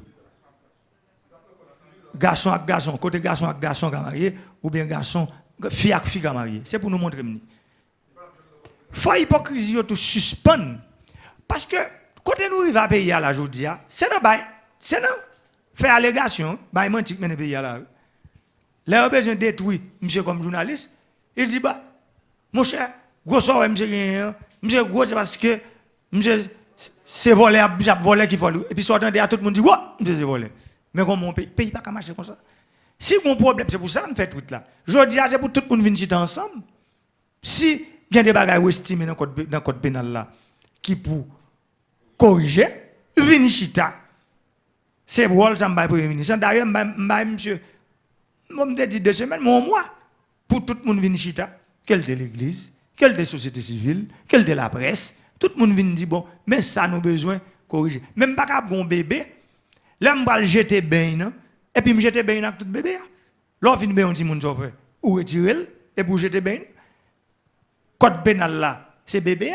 Garçon et garçon, côté garçon et garçon qui marié, ou bien garçon, fille et fille qui marié. C'est pour nous montrer. Il faut l'hypocrisie tout suspendre. Parce que quand nous arrivons à payer à la journée, c'est non faire allégation, bah mentir mais pays là. Là on besoin détruire monsieur comme journaliste, il dit bah mon cher, gros sort monsieur gros c'est parce que monsieur c'est volé qui vole et puis soit à tout le monde dit ouais, monsieur c'est volé. Mais comme mon pays pas marcher comme ça. Si mon problème c'est pour ça on fait tout là. Je dis c'est pour tout le monde venir chiter ensemble. Si il y a des bagages estimés dans le code pénal là qui pour corriger, venir chita. C'est rôle ça m'a premier ministre. D'ailleurs monsieur moi me dit 2 semaines mon mois pour tout le monde venir chita, quel de l'église, quel de la société civile, quel de la presse, Tout le monde vient dire, bon, mais ça nous besoin de corriger. Même pas qu'à bon bébé, là, je vais jeter bien, et puis je jeter bien avec tout bébé. Là, je vais dire, on fait, ou retirer, et pour jeter bien. Code pénal là, c'est bébé.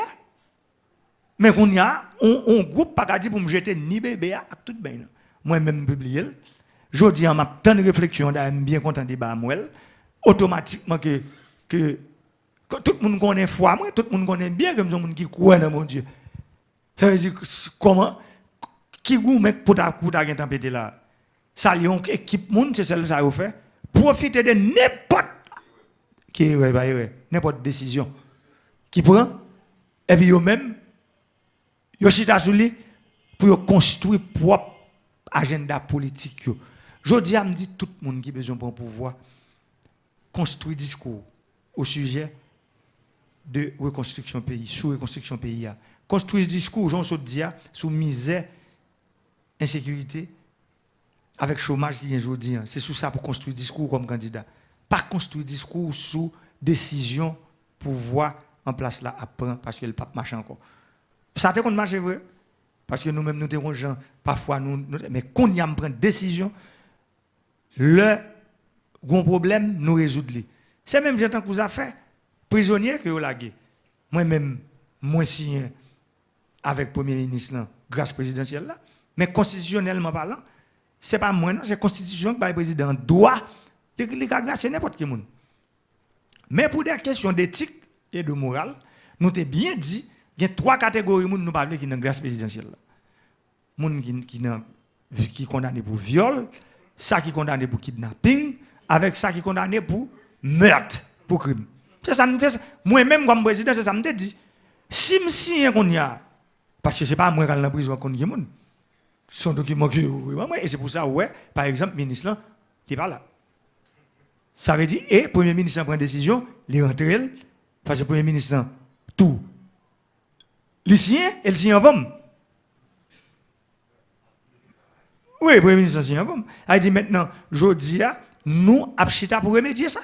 Mais qu'on y a, on groupe pas dire pour me jeter ni bébé avec tout bien. Moi-même, publié. Je dis, en tant de réflexion, je suis bien content de débat, automatiquement que tout le monde connaît foi, moi, tout le monde connaît bien comme monde qui croit dans mon Dieu. Ça veut dire comment qui vous mec pour ta tempête là. Ça y est, équipe monde c'est celle ça vous fait. Profiter de n'importe décision qui prend et puis yo même yo chita sou li pour construire propre agenda politique yo. Jodi a me dit tout le monde qui besoin pour pouvoir construire discours au sujet de reconstruction pays, sous reconstruction pays. Construire discours, j'en saute dire, sous misère, insécurité, avec chômage qui vient aujourd'hui. C'est sous ça pour construire discours comme candidat. Pas construire discours sous décision pour voir en place là après, parce que le pape marche encore. Ça te qu'on marche vrai, parce que nous-mêmes nous avons gens, parfois mais quand y a prendre décision, le gros problème nous résoudre. C'est même j'entends que vous avez fait prisonnier que vous lagué. Moi-même, moi signé avec le Premier ministre, grâce présidentielle là, mais constitutionnellement parlant, ce n'est pas moi, c'est la constitution que le président doit grâcer n'importe qui. Mais pour des questions d'éthique et de morale, nous t'ai bien dit, il y a 3 catégories de nous parler qui sont grâce présidentielle. Moun qui condamné pour viol, ça qui condamné pour kidnapping, avec ça qui condamné pour meurtre, pour crime. C'est ça, moi-même comme président, c'est ça me dit. Si je signe qu'on y a, parce que ce n'est pas moi qui suis dans la prison qu'on y a, son document qui est, et c'est pour ça, ouais, par exemple, le ministre qui n'est pas là. Ça veut dire, et le Premier ministre prend une décision, il rentre, parce que le Premier ministre, tout. Il signe, et il signe en pomme. Oui, le Premier ministre signe en pomme. Il dit maintenant, je dis, nous, abchita pour remédier ça.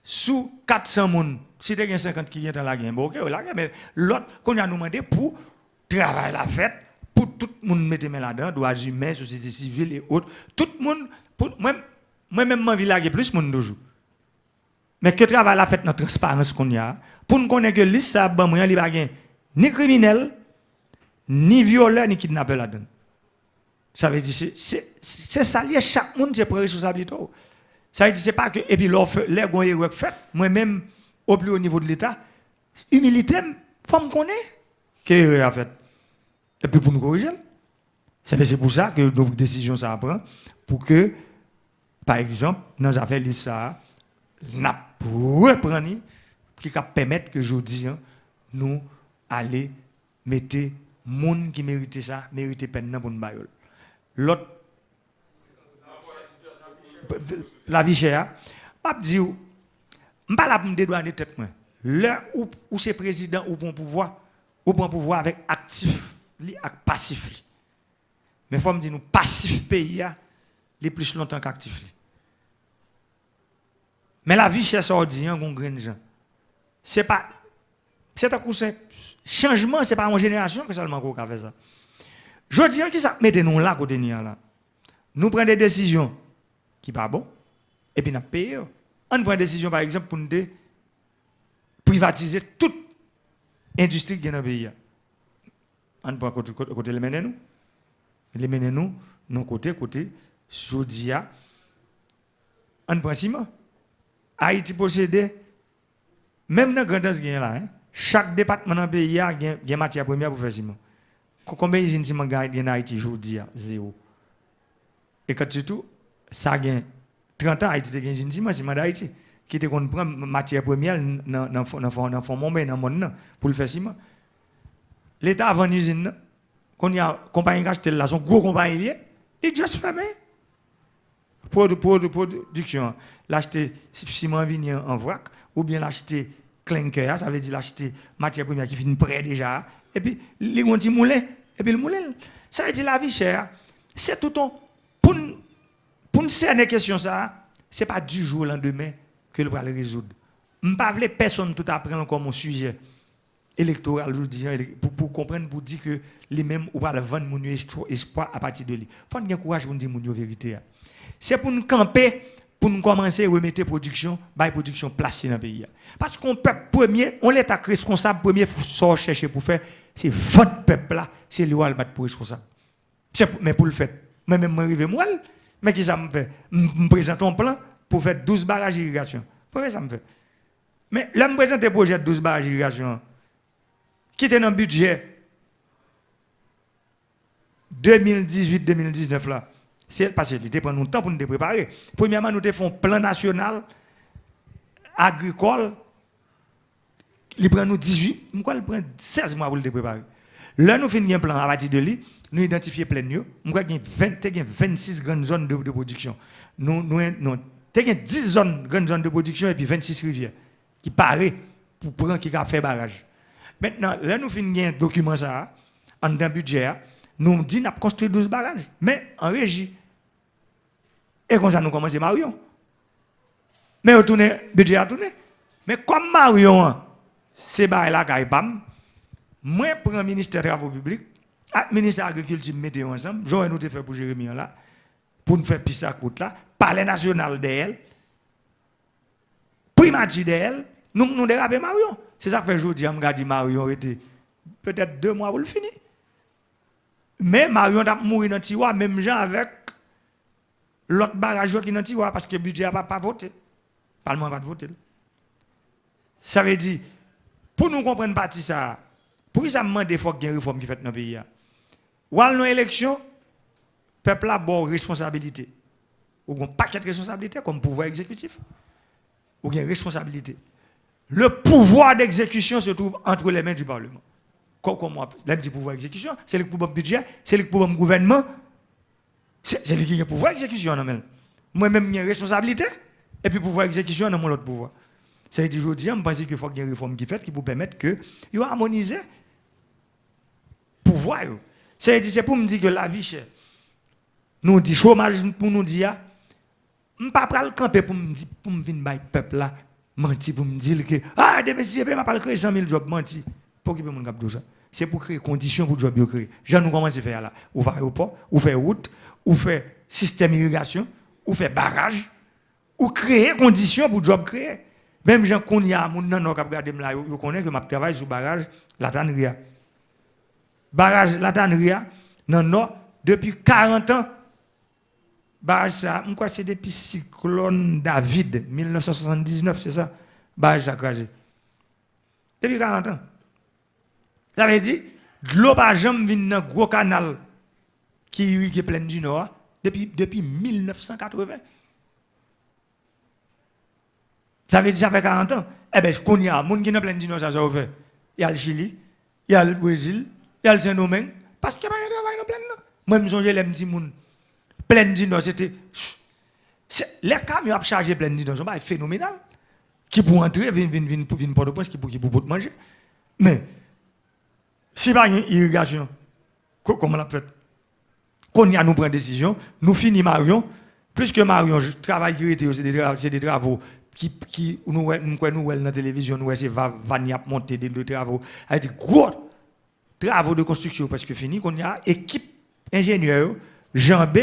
Sous 400 personnes, si tu as 50 qui viennent dans la guerre, bon, ok, mais l'autre, qu'on a nous demandé pour travailler la fête, pour tout le monde mettre main là-dedans, droits humains, société civile et autres, tout le monde, moi-même, je vis plus de monde toujours. Mais que travaille la fête dans la transparence qu'on y a, pour nous connaître que l'île, ça, il n'y a ni criminel, ni violeur, ni kidnappeur là-dedans. Ça veut dire, c'est ça, chaque monde, c'est pour responsabilité. Ça veut dire, c'est pas que, et puis, les gens fait, moi-même, au plus haut niveau de l'État, humilité, il faut me connaître que a fait. Et puis, pour nous corriger. C'est pour ça que nos décisions, ça prend, pour que, par exemple, dans les affaires de ça, nous reprendre, qui permettre que aujourd'hui, nous aller mettre les gens qui méritent ça, méritent peine pour nous bailler. L'autre, la vie chère, je dis, je ne suis pas là pour me dédouaner tête. Là où c'est président ou bon pouvoir avec actif et passif. Mais il faut me dire, nous passif pays, les plus longtemps qu'actif. Mais la vie chère, ça dit, on grain de gens. C'est pas. C'est un coup changement, ce n'est pas en génération que seulement qu'on fait ça. Je dis que ça mettez-nous là, côté là. Nous prenons des décisions qui ne sont pas bonnes, et puis nous payons. On prend des décisions, par exemple, pour nous privatiser toute industrie qui est dans le pays. On prend côté les mener nous. Les mener nous, non côté, Jodia. On prend ciment. Haïti possède, même dans la grandeur là, chaque département dans le pays a une matière première pour faire ciment. Combien d'usines ciment gagnent en Haïti aujourd'hui? 0. Et quand surtout, ça gagne 30 ans, Haïti a une usine ciment d'Haïti qui te prend matière première dans le monde pour le faire ciment. L'État a vendu une usine, quand il y a une compagnie qui a acheté là, son gros compagnie, il juste fermé. Pour de production, l'acheter ciment vigné en vrac, ou bien l'acheter clinker, ça veut dire l'acheter matière première qui finit prêt déjà, et puis les petits moulins, et puis le moulin, ça veut dire la vie chère. C'est tout ton. Pour nous cerner question ça, ce n'est pas du jour au lendemain que le va le résoudre. Je ne veux pas personne tout apprendre comme un sujet électoral, je dis, pour comprendre, pour dire que les mêmes ou pas le vendre mon espoir à partir de lui. Il faut avoir courage pour dire mon vérité. C'est pour nous camper, pour nous commencer à remettre production placée dans le pays. Parce qu'on peuple premier, on l'État responsable premier, faut chercher pour faire, c'est votre peuple là, c'est lui qui va battre pour responsable. Mais pour le faire, moi-même, je arrive moi, mais qui ça me fait? Me présente un plan pour faire 12 barrages d'irrigation. Pourquoi ça me fait? Mais là, je me présente un projet de 12 barrages d'irrigation qui était dans le budget 2018-2019 là. C'est parce qu'il était pendant temps pour nous préparer. Premièrement, nous avons fait un plan national agricole. Il prend nous 18, nous prend 16 mois pour le préparer. Là, nous finissons un plan à partir de lui, nous identifions plein de nous avons 26 grandes zones de production. Nous avons 10 grandes zones de production et puis 26 rivières qui paraissent pour prendre qui a fait barrage. Maintenant, là, nous finissons un document ça, en dans budget, nous disons qu'on a construit 12 barrages, mais en régie. Et comme ça, nous commençons Marion. Mais on tourne, budget a tourné. Mais comme Marion, c'est barrage là, Kaipam, moi, pour le ministère des Travaux publics, et le ministère de l'Agriculture, mettez ensemble, j'aurais nous fait pour Jérémy là, pour nous faire pisser à côté là, parler national d'elle, primature d'elle, nous déraper Marion. C'est ça que fait aujourd'hui, je me dis Marion était peut-être 2 mois pour le finir. Mais Marion a mouru dans le tiroir, même gens avec l'autre barrage qui est dans le tiroir, parce que le budget n'a pas voté. Le Parlement n'a pas voté. Ça veut dire, pour nous comprendre partie ça, pour que ça me demande qu'il faut qu'il y ait une réforme qui fait dans le pays. Ou à l'élection, le peuple a une responsabilité. Ou un paquet de responsabilités comme pouvoir exécutif. Ou une responsabilité. Le pouvoir d'exécution se trouve entre les mains du Parlement. Comme moi, là, je dis pouvoir d'exécution, c'est le pouvoir budget, c'est le pouvoir gouvernement, c'est lui qui a le pouvoir d'exécution. Moi-même, j'ai une responsabilité, et puis pouvoir d'exécution, dans mon autre pouvoir. Ça veut dire, je dis, je pense qu'il faut qu'il y ait une réforme qui fait, qui peut permettre que vous harmonisez le pouvoir. Ça veut dire, c'est pour me dire que la vie chère. Nous dit chômage pour nous dire, je ne vais pas le camper pour me dire, pour me venir le peuple là, mentir pour me dire que, ah, depuis si je ne vais pas créer 100 000 jobs, mentir. Pour qui peut me faire ça? C'est pour créer conditions pour le job créer. Jean nous commence à faire là. Ou faire aéroport, ou faire route, ou faire système d'irrigation, ou faire barrage, ou créer conditions pour le job créer. Même gens qu'on y a, mon nan qui regarde là, vous connaissez que je travaille sur le barrage La Tanneria. Barrage La Tanneria, non, non, depuis 40 ans. Barrage ça, je crois que c'est depuis cyclone David, 1979, c'est ça? Barrage ça crasé. Depuis 40 ans. Ça veut dire, l'eau pas jamais vient dans un gros canal qui irrigue plein du Nord depuis 1980. Ça veut dire ça fait 40 ans. Eh bien, qu'on y a, les gens qui sont plein du Nord, ça va faire. Il y a le Chili, il y a le Brésil, il y a le Saint-Domingue. Parce qu'il n'y a pas de travail dans plein Nord. Moi, je me dis, les gens plein du Nord, c'était. Les camions ont chargé plein du Nord, c'est phénoménal. Qui pour entrer, viennent pour Port-au-Prince, qui pour manger. Mais, si pas une irrigation, comment on l'a fait? Quand on a nous prend décision, nous finissons Marion, plus que Marion, je travaille c'est des travaux qui nous dans la télévision, nous c'est Vania monter des travaux, avec des gros travaux de construction, parce que fini, qu'on y a équipe ingénieur, Jean B,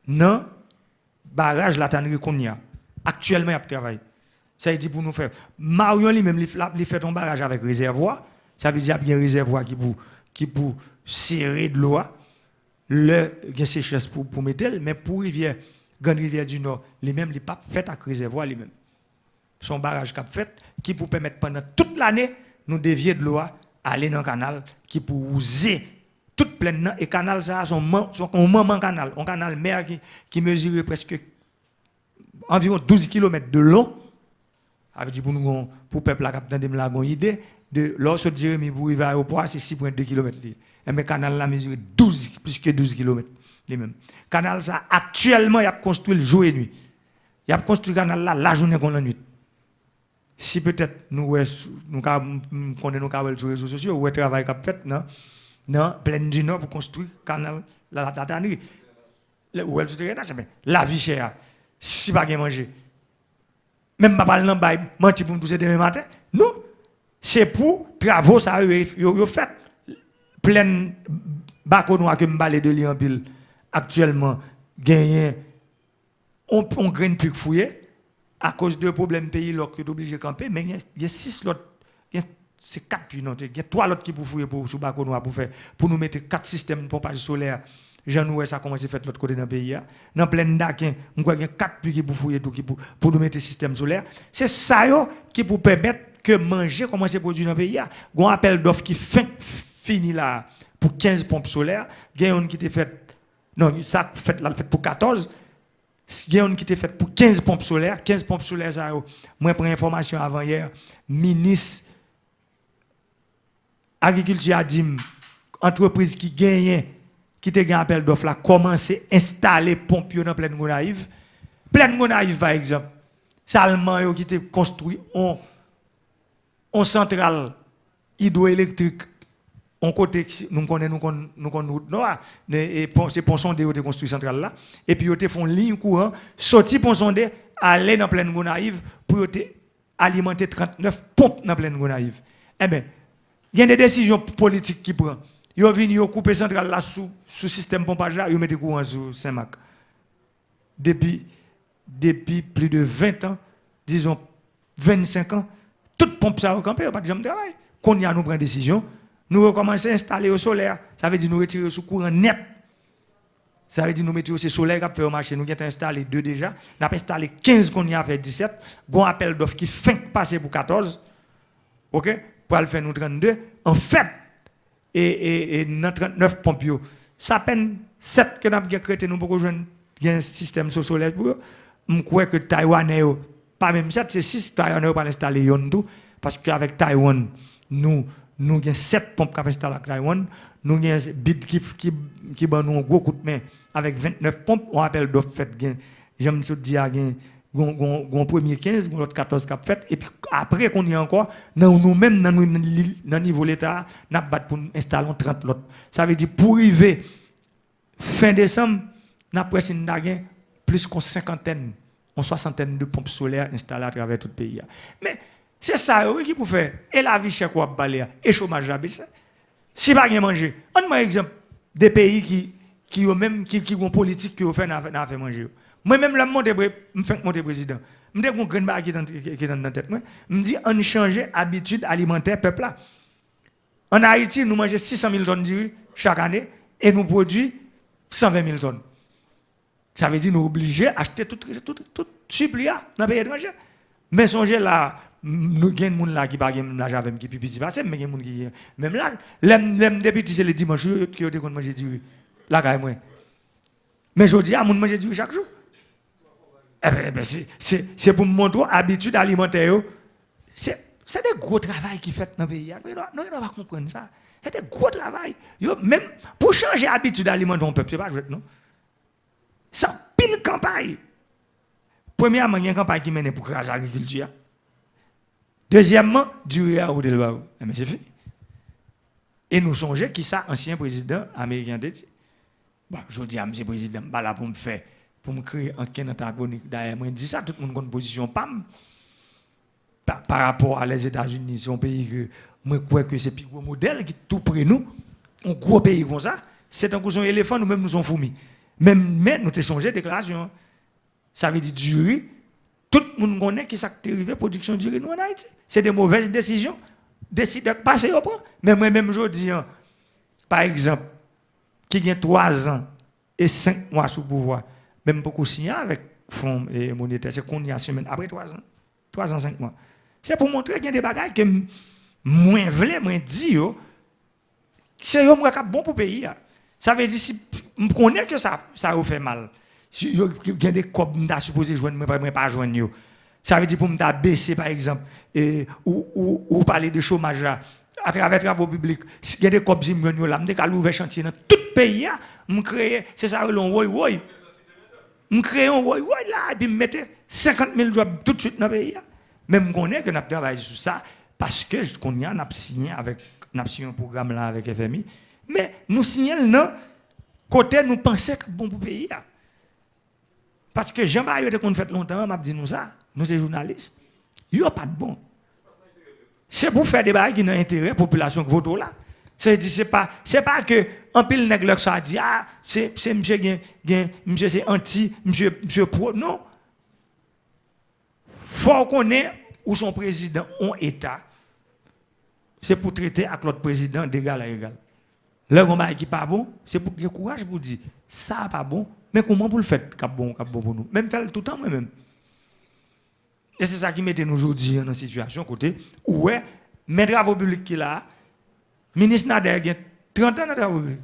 dans barrage La Tannerie qu'on y a. Actuellement, il y a travail. Ça veut dire pour nous faire. Marion lui-même, il fait un barrage avec réservoir. Ça veut dire qu'il y a un réservoir qui pour serrer de l'eau. Il y a une sécheresse pour mettre, mais pour rivière, grande rivière du Nord, lui-même, il n'est pas fait avec réservoir lui-même. Son barrage qu'a fait, qui pour permettre pendant toute l'année, nous dévier de l'eau, aller dans le canal, qui pour user toute pleine. Et le canal, ça, son moment canal, un canal mer qui mesure presque environ 12 km de long. Avec dit pour nous, pour le peuple, la capitaine de la bonne idée, de lorsque Jérémy pour arriver à l'aéroport, c'est 6,2 km. Et le canal là mesure plus que 12 km. Le canal ça, actuellement, il a construit le jour et nuit. Il a construit le canal là la journée comme la nuit. Si peut-être nous connaissons sur les réseaux sociaux, ou le travail qu'a fait, non, plein du Nord pour construire le canal la Tannerie. La vie chère, si pas de manger. Même pas parler dans le bail, mentir pour me tousser demain matin. Non. c'est pour travaux ça yo fait plein bakonois que m'balé de li en pile actuellement gagné on graine plus fouiller à cause de problèmes pays là que obligé de camper mais il y a 6 autres c'est 4 puis non il y a 3 autres qui pour fouiller pour sous bakonois pour nous mettre 4 systèmes de pompage solaire. Jean nous ça commence à faire l'autre côté dans le pays dans plein dakin on croit qu'il y a 4 puits qui pour fouiller tout qui pour nous mettre système solaire c'est ça yo qui pour permettre que manger commence à produire dans le pays on appel d'offre qui fini là pour 15 pompes solaires gagne qui était fait non ça fait là fait pour 14 gagne qui était fait pour 15 pompes solaires ça yo moi prends information avant hier ministre agriculture a dit entreprise qui gagne qui te gagne appel d'offre là commencer à installer pompe dans pleine Gonaïve par exemple Salman qui te construit on centrale hydroélectrique on côté nous connaissons et c'est pont sondé qui te construit centrale là et puis ils te font ligne courant sorti pont sondé aller dans pleine Gonaïve pour te alimenter 39 pompes dans pleine Gonaïve. Eh bien il y a des décisions politiques qui prennent. Ils viennent couper centrale là sous système pompage là, ils mettent courant sur Saint-Marc. Depuis plus de 20 ans, disons 25 ans, toute pompe ça au campé, pas de jamais travail. Quand y a nous prend décision, nous recommencer à installer au solaire. Ça veut dire nous retirer sous courant net. Ça veut dire nous mettre au solaire qui fait au marché. Nous avons installé 2 déjà. Nous avons installé 15 qu'on y a fait 17. Gon appel d'offre qui fait passer pour 14. OK? Pour le faire nous 32. En fait, et dans 39 pompes, ça peine 7 que nous avons créé, nous avons un système solaire pour eux. Je crois que Taïwanais, pas même 7, c'est 6 Taïwanais pour installer tout. Parce qu'avec Taïwan, nous avons 7 pompes qui installées à Taïwan. Nous avons un bid qui nous un gros coup de main avec 29 pompes. On appelle d'offre fait. J'aime te dire, un premier 15, l'autre 14 qui a fait. Et puis après qu'on y a encore, nous-mêmes, dans le niveau de l'État, nous avons battu pour installer 30 l'autre. Ça veut dire pour arriver fin décembre, nous avons presque plus qu'une cinquantaine, une soixantaine de pompes solaires installées à travers tout le pays. Mais c'est ça qui pour faire. Et la vie chère quoi balé et chômage à baisser. Si pas rien manger. On a un exemple des pays qui ont même qui ont politique qui ont fait fait manger. Moi même la monter me fait monter président. Me dis qu'on grain ba qui dans la tête moi. Me dit on changer habitude alimentaire peuple là. En Haïti nous mangeons 600 000 tonnes de riz chaque année et nous produisons 120 000 tonnes. Ça veut dire nous obligés à acheter tout suppléant dans le pays étranger. Mais songez là nous gagne moun là qui pas gagne l'argent avec qui pipi passer mais gagne moun qui même là l'aime depuis c'est le dimanche qui ont qu'on manger du riz là quand moi mais je dis à moun manger du riz chaque jour eh ben c'est pour me montrer habitude alimentaire c'est des gros travail qui fait dans le pays non on va comprendre ça c'est des gros travail même pour changer habitude alimentaire on peut c'est pas jouer non ça pile campagne premièrement il y a une campagne qui mène pour craser l'agriculture. Deuxièmement, du à Odel Barou. Mais c'est fini. Et nous songeons qui ça, ancien président américain de dit. Bon, je dis à M. Président, bah là pour me faire, pour me créer un antagonique. D'ailleurs, moi, je dis ça, tout le monde a une position PAM. Par rapport à les États-Unis, c'est un pays que moi, je crois que c'est le plus gros modèle qui est tout près de nous. Un gros pays comme ça. C'est un coup son éléphant, nous-mêmes, nous sommes fourmis. Mais nous avons changé de déclaration. Ça veut dire du riz. Tout le monde connaît qui s'est arrivé à la production du riz en Haïti. C'est des mauvaises décisions. Décider de passer au point. Mais moi-même, je dis, par exemple, qui a 3 ans et 5 mois sous pouvoir, même beaucoup signé avec Fonds monétaire, c'est qu'on y a semaine après 3 ans. 3 ans, 5 mois. C'est pour montrer qu'il y a des bagages que moi, je dis, c'est bon pour le pays. Ça veut dire, si je connais que ça vous fait mal. Si il y a des copes que je supposé joindre, mais pas joindre. Ça veut dire pour me baisser, par exemple, ou parler de chômage là, à travers les travaux publics. Il y a des copes qui me là, je vais ouvrir chantier dans tout le pays. Je crée, c'est ça, je crée un woy là, et puis je mette 50 000 jobs tout de suite dans le pays. Mais je connais que nous travaillons sur ça, parce que je connais, nous avons signé un programme là avec FMI. Mais nous signons, non, côté, nous pensons que c'est bon pour le pays. Parce que Jean-Marie, qu'on fait longtemps, m'a dit nous ça, nous sommes journalistes. Il n'y a pas de bon. C'est pour faire des bails qui n'ont intérêt à la population qui vote là. C'est pas que en pile nèg leur ça dit ah c'est monsieur monsieur c'est anti monsieur pro non. Faut connaître où son président en état. C'est pour traiter avec l'autre président d'égal à égal. Le combat qui pas bon, c'est pour qu'il courage pour dire ça pas bon, mais comment pour le faire cap bon pour nous. Même faire tout le temps moi-même. Et c'est ça qui mettait nous aujourd'hui dans une situation côté où mais travaux publics qui là ministre Nader a 30 ans de travaux publics.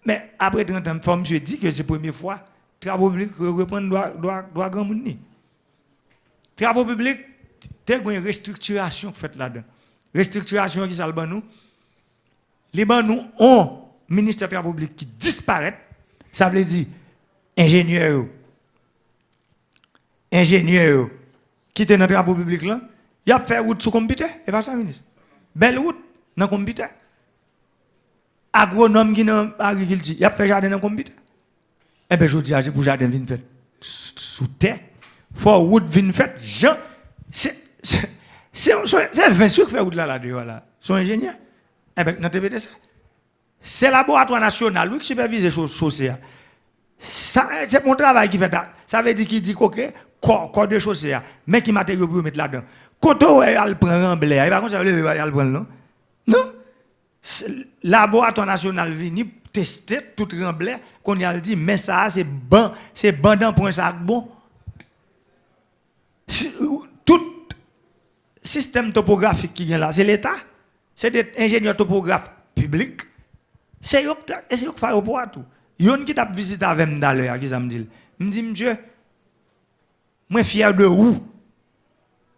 Mais après 30 ans, faut monsieur dit que c'est la première fois travaux publics reprendre droit grand monde. Travaux publics, il y a une restructuration faite là-dedans. Restructuration qui s'alban nous. Les ban nous ont ministère des travaux publics qui disparaît. Ça veut dire ingénieur qui était dans les travaux publics là, il a fait route sous computer, et pas ça ministre. Belle route dans le computer. Agronome qui dans l'agriculture, il a fait jardin dans le computer. Eh bien, je dis, c'est pour jardin vin fait sous terre. Faut route vin fait. C'est 20 sûr qui fait route là-dedans. Là. Son ingénieur. Eh bien, non, t'es ça. C'est le laboratoire national qui supervise les chaussées. C'est mon travail qui fait ça. Ça veut dire qu'il dit que corps de chaussées, mais qui matériaux pour mettre là-dedans. Quand on prend un blé, il va prendre non? Non. Le laboratoire national vient tester tout remblai qu'on a dit mais ça c'est bandant pour un sac bon. Tout système topographique qui est là, c'est l'État, c'est des ingénieurs topographes publics. C'est eux qui font pour tout. Yon qui t'a visité avec moi d'ailleurs, qui ça me dit. Me dit monsieur, moi fier de où?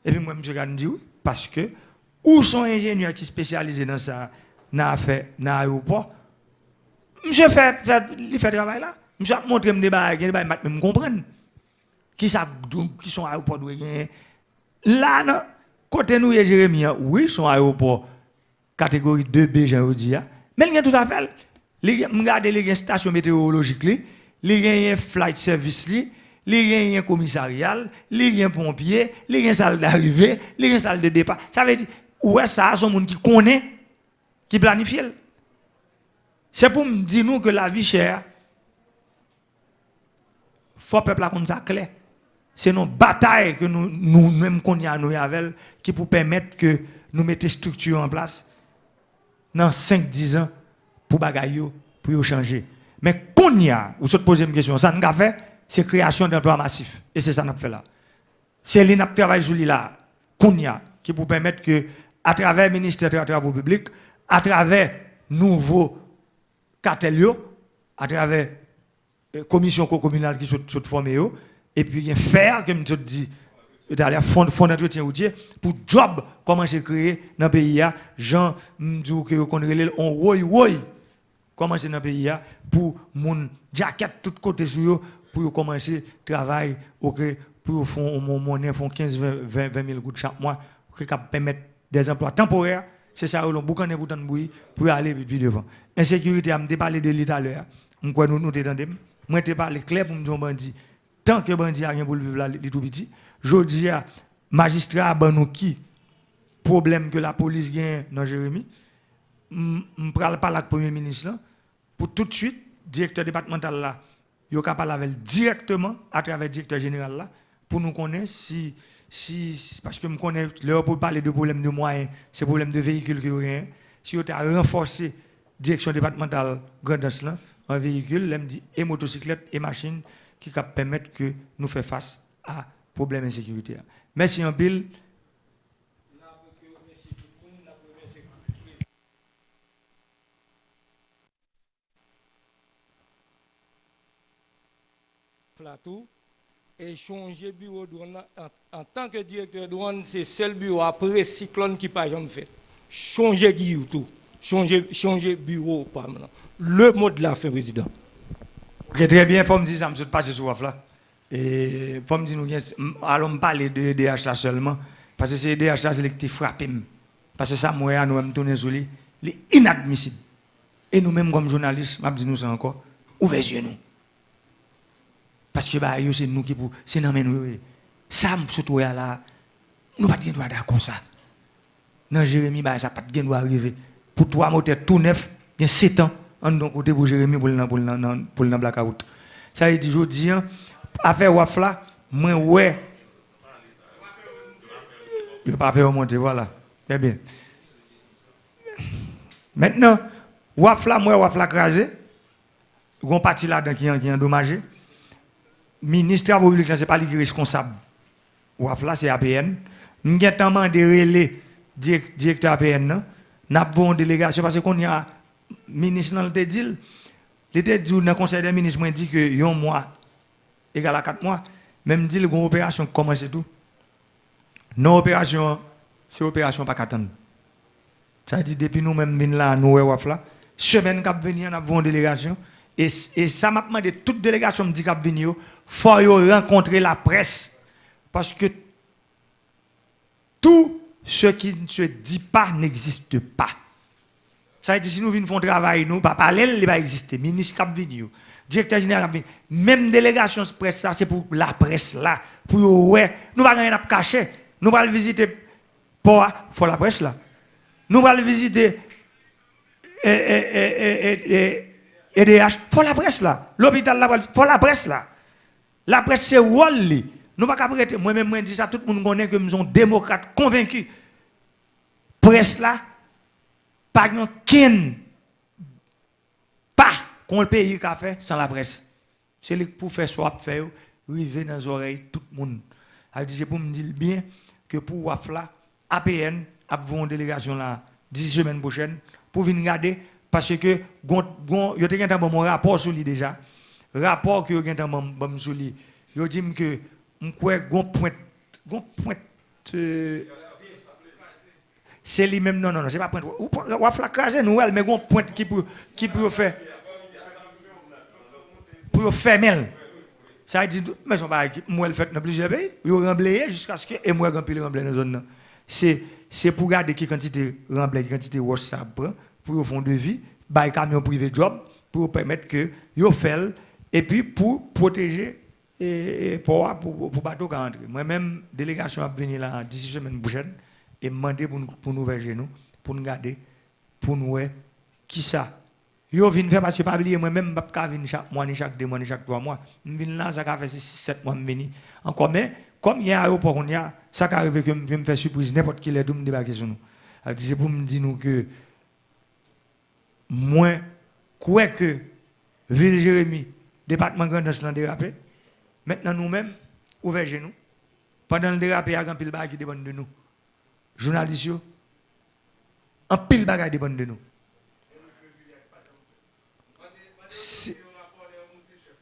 Et puis moi monsieur me dit oui parce que où sont ingénieurs qui spécialisés dans ça? Dans l'aéroport, monsieur fait travail là. Monsieur a montré des bagages, me comprendre. Qui sont aéroports de là, côté nous, Jérémy, oui, son aéroport catégorie 2B, j'ai dit. Mais il y a tout à fait. Regardez les stations météorologiques, il y a un flight service, il y a un commissariat, il y a un pompier, il y a une salle d'arrivée, il y a une salle de départ. Ça veut dire, ouais, ça, c'est un monde qui connaît. Qui planifie. C'est pour me dire nous que la vie chère, faut que le peuple comme ça clair. C'est nos batailles que nous-mêmes qu'on y a nous avec qui pour permettre que nous mettions structure en place dans 5-10 ans pour bagaille pour changer. Mais qu'on y a, vous se posez une question, ça nous a fait, c'est création d'emplois massifs. Et c'est ça qu'on a fait là. C'est l'INAP travail sur là, qu'on y a, qui pour permettre que, à travers le ministère des Travaux publics, à travers nouveaux cartels, à travers commission communale qui sont formées, et puis il y a faire, comme je te dis, fond d'entretien routier, pour job, comment c'est créé dans le pays, Jean, m'dou que qu'on relève on woy, comment c'est dans le pays, pour mon jacket tout côté sur eux, pour commencer travail, pour font monnaie, font 15-20 000 gouttes chaque mois, qui permettre des emplois temporaires. C'est ça, on boucan de bouton de bouillie pour aller plus devant. Insécurité, je parlé de l'État à l'heure. Nous t'entendons. Moi, je parlé clair pour me dire bandit. Tant que bandit a rien pour vivre là, il tout petit. Je dis à magistrat, nous qui problème que la police gagne dans Jérémy. Je ne parle pas avec le Premier ministre. Pour tout de suite, directeur départemental là, il y a parler avec directement à travers le directeur général là, pour nous connaître parce que je connais, pour parler de problème de moyens, c'est problème de véhicules que rien. Si on a renforcé direction départementale grandance là, un véhicule, elle me dit et motocyclette et machine qui permettent que nous fassions face à problème d'insécurité. Merci en pile. Plateau. Et changer bureau de douane en tant que directeur de douane, c'est le seul bureau après cyclone qui pas jamais fait. Changer guillou tout. Changer bureau pas maintenant. Le mot de la fin, président. Okay, très bien, il faut me dire ça, je passe sur là. Et il faut me dire, allons parler de DH là seulement. Parce que c'est DH là qui frappé. Parce que ça, moi, nous me tourner sur lui. Il est inadmissible. Et nous-mêmes, comme journalistes, je dis nous ça encore, ouvrez les yeux nous. Parce que bah, c'est nous qui pour c'est nous. Ça, surtout là, nous ne pouvons pas d'accord ça. dans Jérémie, bah, ça pas de doit arriver. Pour 3 moteurs tout neuf, il y a 7 ans, en donc côté pour Jérémie pour le blackout. Ça veut dire, je dis, affaire Wafla, moi, ouais. Le papier remonté, voilà. Très bien. Maintenant, Wafla crasé. On parti là-dedans qui est endommagé. Ministre de la République, ce n'est pas lui qui est responsable. Wafla, c'est APN. Nous avons demandé relais directeur APN. Nous avons une délégation parce qu'on y a ministre dans le dit. L'été dit dans le conseil des ministres dit que 1 mois égal à 4 mois. Même dit que l'opération commence et tout. Non opération, c'est opération pas qu'attendre. Ça veut dire depuis nous-mêmes venons là, nous Wafla. Semaine qui venir, nous avons une délégation. Et ça m'a demandé, toute délégation me dit qu'il venir, il faut rencontrer la presse. Parce que tout ce qui ne se dit pas n'existe pas. Ça veut dire si nous venons faire un travail, nous, pas parler, il va exister. Ministre qui venir, directeur général qui venir. Même délégation presse, ça, c'est pour la presse là. Pour ouais, nous ne pouvons rien cacher. Nous allons visiter pour la presse là. Nous allons visiter EDH pour la presse là. L'hôpital là pour la presse là. La presse c'est Wally. Nous pas prêter. Moi-même moi dis ça, tout le monde connaît que nous sommes démocrates convaincus. Presse là, pas qu'un pas qu'on le pays qu'a fait sans la presse. C'est pour faire soit faire river dans les oreilles tout le monde. C'est pour me dire bien que pour Wafla, APN a une délégation là 10 semaines prochaines pour venir regarder parce que yo te gen mon rapport sur lui déjà. Rapport que yo gen bon sur lui. Yo dit que m'kwe gon point c'est lui même non c'est pas point Wafla craser nous mais gon point qui pour faire pour fermer. Ça dit mais son bail moi le fait dans plusieurs pays, yo remblayer jusqu'à ce que et moi grand pile remblayer dans zone là. C'est pour garder qui quantité remblayer quantité wash ça prend pour fond de vie, bail camion privé job pour permettre que yo fait et puis pour protéger et pour bateau qui entre. Moi même délégation va venir là d'ici semaine prochaine et demander pour nous verger nous pour nous garder pour nous qui ça. Yo vinn faire parce que pas oublier moi même pas venir chaque mois ni chaque 2 mois ni chaque 3 mois. Vinn là ça fait 6-7 mois venir. Encore mais comme il y a aéroport on y a ça arrive que me faire surprise n'importe qui les me débarquer sur nous. C'est pour me dire nous que moi quoi que ville Jérémie département Grand Est l'an dérapé. Maintenant nous-mêmes ouvert nous. Pendant le dérapé il y a un pile bagage qui dépend de nous. Journalistes yo un pile bagage dépend de nous.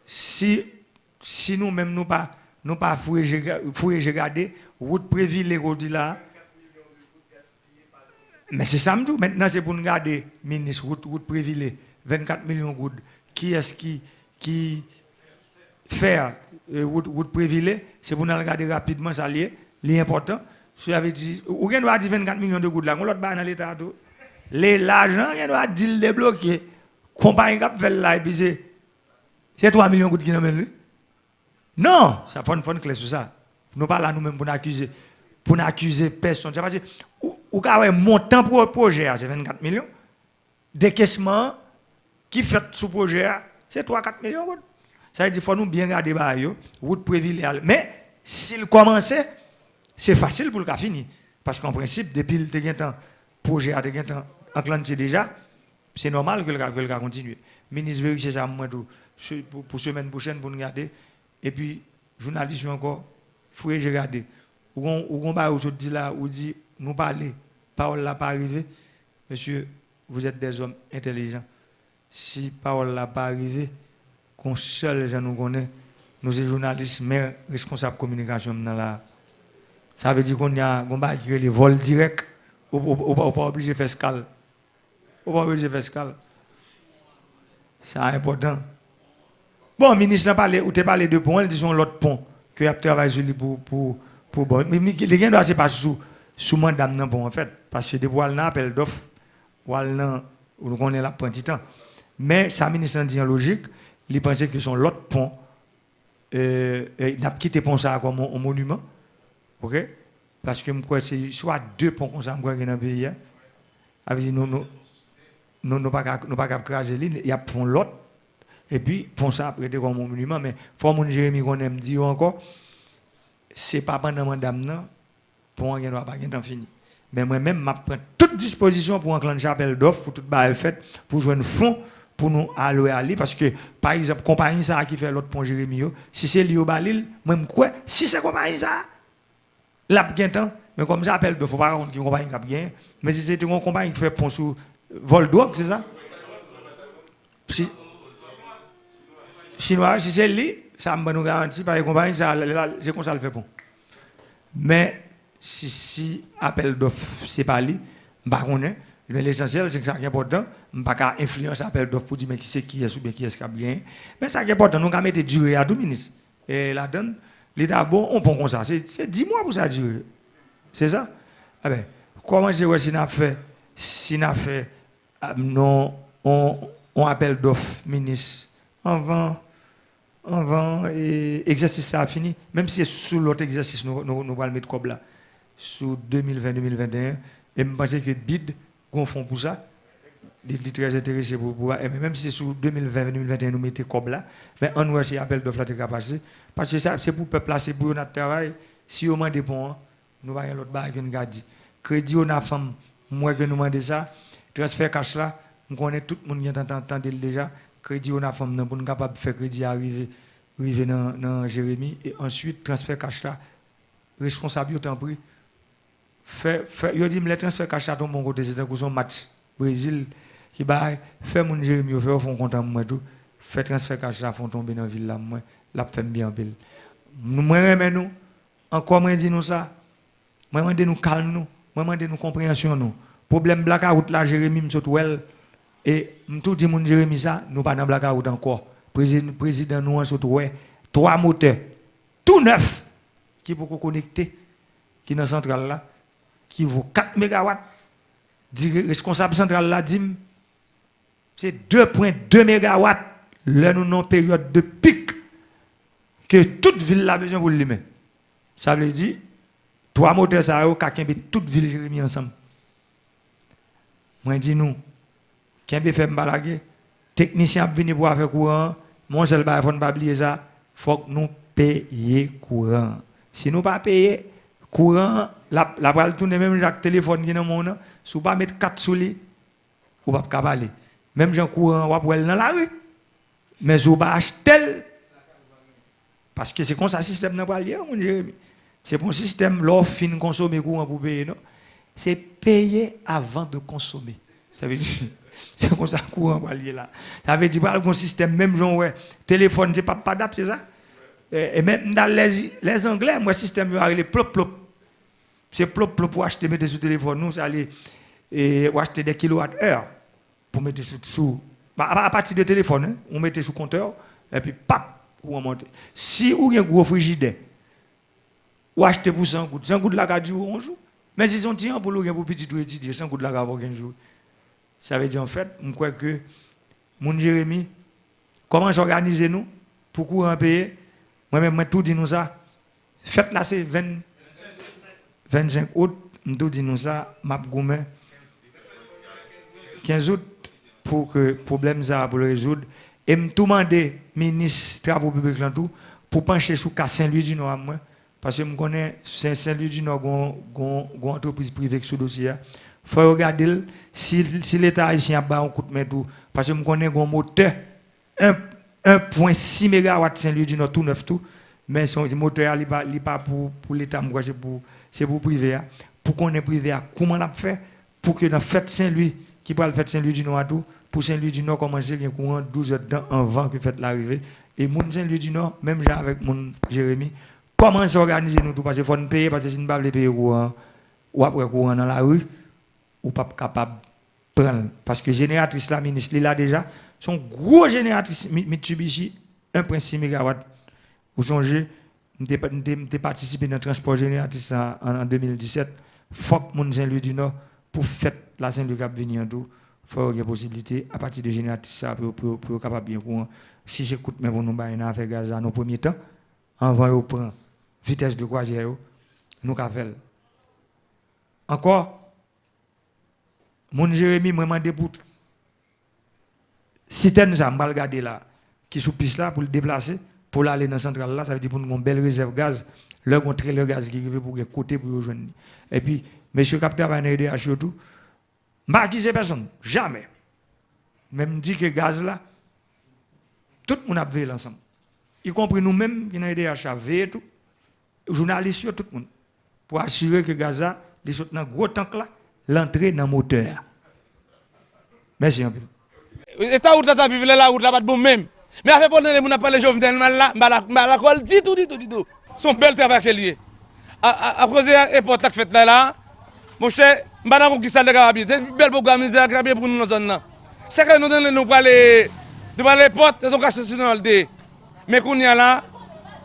Si nous-mêmes nous pas fouiller regarder route prévue les routes là mais c'est ça maintenant c'est pour nous garder ministre route prévue 24 millions de gouttes qui est-ce qui faire route prévue c'est pour nous regarder rapidement ça lié l'important si avait dit ou bien doit dire 24 millions de gouttes là on l'autre ba dans l'état tout l'argent on doit dire débloquer compagnie qui fait là et puis c'est 3 millions de gouttes qui nous mène. Non, ça faut une clé sur ça. Nous pas là nous-mêmes pour n'accuser personne. C'est parce que ou ka montant pour le projet c'est 24 millions. Décaissement qui fait sous projet c'est 3-4 millions. Ça veut dire faut nous bien garder ba yo, route privilégiée. Mais s'il commençait c'est facile pour le finir parce qu'en principe depuis le temps projet a temps enclenché déjà, c'est normal que le gars continue. Ministre vérifier ça moi tout pour semaine prochaine pour nous garder et puis journaliste encore faut regarder ou ba ou dit là ou dit nous parler parole là pas arrivé monsieur vous êtes des hommes intelligents si parole là pas arrivé qu'on seul gens nous connaît nous sommes journalistes mais responsables communication dans là ça veut dire qu'on y a on qui les vols direct ou pas obligé faire escale ou pas obligé faire escale c'est important. Bon, ministre parlé ou te parlé de pont, ils disent l'autre pont que a travaillé sur lui pour bon. Mais les gens doivent pas sous mandat non bon en fait parce que des voies là appel d'offre voies on connaît la petit temps. Mais ça ministre dit en logique, il pensait que son l'autre pont n'a quitté pont ça comme un monument. OK? Parce que moi, c'est soit 2 ponts comme ça dans le pays. Avec nous pas craser il y a pont l'autre. Et puis, pont ça après comme un monument. Mais il faut que Jérémy qu'on aime dire encore, c'est pas pendant madame, non, pour un pas temps fini. Mais moi-même, je prends toute disposition pour enclencher appel d'offres, pour tout le fait, pour jouer un fonds, pour nous aller. Parce que, par exemple, compagnie ça qui fait l'autre pont Jérémy, si c'est lié au Balil, même quoi, si c'est compagnie ça, là, bien temps, mais comme ça, appel d'offres, il ne faut pas raconter compagnie qui a bien. Mais si c'est une compagnie qui fait pont sous vol drogue, c'est ça? Chinois, si c'est lui, ça me nous garantit, par les compagnies, c'est comme ça le fait bon. Mais si appel d'offres, c'est pas lui, je ne sais pas. Mais l'essentiel, c'est que ça qui est important. Je ne peux pas influencer l'appel d'offres pour dire qui est ou bien qui est ce qui a bien. Mais ça qui est important, nous avons mettre durée à tout ministre. Et la donne, l'État bon, on prend comme ça. C'est 10 mois pour ça durer. C'est ça? Ah ben, comment c'est si on a fait, non, on appel d'offres ministre avant exercice ça a fini, même si c'est sous l'autre exercice, nous allons le mettre comme là, sous 2020-2021, et je pense que BID, qu'on fond pour ça, il est très intéressé pour pouvoir, et même si c'est sous 2020-2021, nous mettons comme là, mais on voit si l'appel d'offres là passer, parce que ça, c'est pour le placer pour notre travail, si on demande des ponts, nous allons l'autre bail que nous avons dit. Crédit on a femme, moi que nous demandons ça, transfert cash là, nous connaissons tout le monde qui entend déjà. Crédit on a femme pour nous capable de faire crédit arriver dans Jérémy et ensuite transfert cash là responsable autant pris yo dit me les transfert cash là ton bon côté c'est un match Brésil qui bail fait mon Jérémy faire font content moi tout fait transfert cash là font tomber dans ville là moi l'a fait bien en pile moi remet nous encore moi dit nous ça moi demande nous calme nous moi demande nous compréhension nous problème blackout là Jérémy me saute well. Et tout dit mon Jérémy ça, nous pas dans blackout encore. Président nous en ouais, 3 moteurs tout neuf qui pour connecter qui dans centrale là qui vaut 4 mégawatts. Dit responsable centrale là dit c'est 2.2 mégawatts là nous dans période de pic que toute ville a besoin pour lui-même. Ça veut dire 3 moteurs ça yo ka kembe toute ville Jérémy ensemble. Moi dis nous qui fait m'balaguer technicien venir pour faire courant mon seul bail faut pas oublier ça faut que nous payer courant si nous pas payer courant la pral tourner même Jacques téléphone qui dans mon sous pas mettre 4 sous lui ou pas capable même Jean courant ou après dans la rue mais sous pas acheter parce que c'est comme ça système n'a pas lié mon Jérémy c'est pour système l'offre fin consommer courant pour payer non c'est payer avant de consommer ça veut dire c'est comme ça courant va lier là. Ça veut dire pas le système même genre ouais, téléphone c'est pas d'ap c'est ça. Et même dans les anglais moi système yo les plop plop. C'est plop plop pour acheter mettre sur téléphone nous ça aller et acheter des kilowattheures pour mettre sous à partir de téléphone hein, on mettait sous compteur et puis pap courant monter. Si ou un gros frigidaire ou acheter pour 100 gouttes là ka durer un jour. Mais si son tient pour le pour petit tout étudier 100 gouttes là ka avoir 15 jours. Ça veut dire en fait, je crois que mon Jérémy, comment s'organiser nous pour courant payer? Moi-même, je tout dit nous ça. Faites là, c'est 25 août, je tout dit nous ça, m'a goumé 15 août pour que le problème ça pour le résoudre. Et je tout demandé, ministre des Travaux publics, pour pencher sur le Saint-Louis du Nord. Parce que je connais Saint-Louis du Nord, une entreprise privée sur le dossier. Il faut regarder si l'État haïtien a un coup de main tout. Parce que je connais un moteur 1.6 MW Saint-Louis du Nord tout neuf tout. Mais son moteur n'est pas pour l'État, c'est pour privé. Pour qu'on ait privé, comment on a fait pour que dans la fête Saint-Louis, qui parle de fête Saint-Louis du Nord tout, pour Saint-Louis du Nord commencer bien courant 12 heures avant que fête l'arrivée. Et mon Saint-Louis du Nord, même avec mon Jérémy, comment s'organiser nous tout parce qu'il faut nous payer parce que si nous ne pouvons pas payer courant ou après courant dans la rue. Ou pas capable de prendre. Parce que génératrice, la ministre, là déjà, son gros génératrice Mitsubishi, 1.6 MW. Vous songez, j'ai participé dans le transport génératrice en 2017. Faut que mon Saint-Louis du Nord, pour faire la Saint-Louis Cap venir en tout, il faut qu'il y ait possibilité, à partir de génératrice, pour capable bien courant. Si j'écoute, mais pour nous, on a fait gaz à nos premiers temps, avant de prendre vitesse de croisière, nous avons fait. Encore, mon Jérémy m'a demandé pour citerne ça, m'a regardé là, qui sous piste là pour le déplacer, pour aller dans la centrale là, ça veut dire pour nous une belle réserve gaz, leur contrer le gaz qui arrive pour côté pour rejoindre. Et puis, monsieur capitaine va aider à tout. M'a accusé personne, jamais. Même dit que gaz là, tout le monde a veillé ensemble. Y compris nous-mêmes qui avons aidé à veiller tout, journalistes, tout le monde, pour assurer que gaz là, les saute dans gros tank là, l'entrée dans le moteur. Merci un peu. État route là, t'as vu la route là, pas de bon même. Mais après, pendant que nous avons parlé Jovenel là, la colle dit tout. Son bel travail que lié. À cause de l'époque qui fait là, mon cher, je ne sais pas qui ça de Carabie. C'est un bel programme de Carabie pour nous dans la zone là. Chacun nous donne nous parler devant les portes, c'est donc associationnel. Mais qu'on y a là,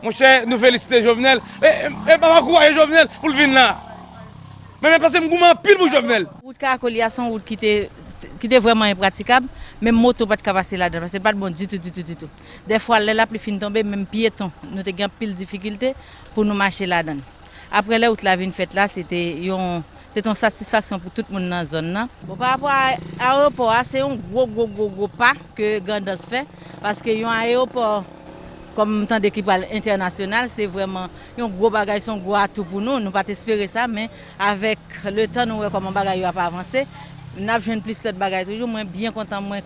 mon cher, nous félicitons Jovenel. Et pas croire Jovenel pour le venir là. Mais parce que je suis pile pour Jovenel. La route Caracolia, c'est une route qui était vraiment impraticable. Même moto pas de passer là-dedans, parce que c'est pas bon du tout. Des fois, là, plus fin tomber, même piéton, nous avons pile de difficultés pour nous marcher là-dedans. Après, la route la vie faite là, c'était une satisfaction pour tout le monde dans la zone. Bon, par rapport à l'aéroport, c'est un gros pas que Grandos fait, parce qu'il y a un aéroport comme tant d'équipe internationale, c'est vraiment un gros bagage, un gros atout pour nous. Nous ne pouvons pas espérer ça, mais avec le temps, nous voyons comment le bagage n'a pas avancé. Nous avons plus de bagages toujours, moi bien content, moi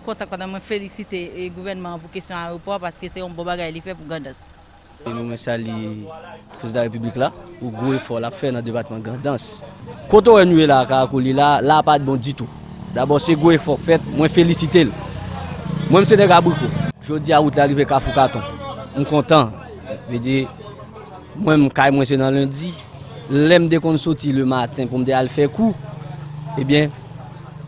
féliciter le gouvernement pour question aéroport parce que c'est un bon bagage qu'il fait pour Grandos. Nous saluons le président de la République là pour gros effort l'a fait dans le département Grandos. Quand on est là à Caracolis là pas de bon du tout. D'abord c'est gros effort fait, moi féliciter. Moi c'est des gars beaucoup. Je dis à route l'arrivée Kafou Carton. Je suis content. Je veux dire moi c'est dans lundi, l'aime dès qu'on sorti le matin pour me dire aller faire coup. Eh bien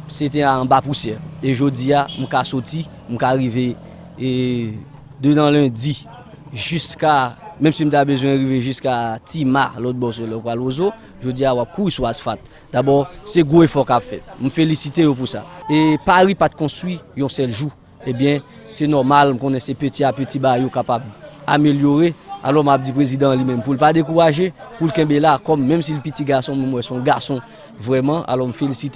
c'était en bas poussière. Et je dis à je suis sorti, je suis arrivé et dedans lundi jusqu'à, même si je suis besoin d'arriver jusqu'à Timar, l'autre boss, le Lozo, je dis à courir sur l'asphalte. D'abord, c'est gros effort qu'a fait. Je félicite pour ça. Et Paris pas de construit un seul jour. Eh bien, c'est normal qu'on ait ces petits à petits barils capables d'améliorer. Alors, je dis président lui-même, pour ne pas décourager, pour le Kembe là, comme même si le petit garçon, moi, son garçon, vraiment, alors je félicite.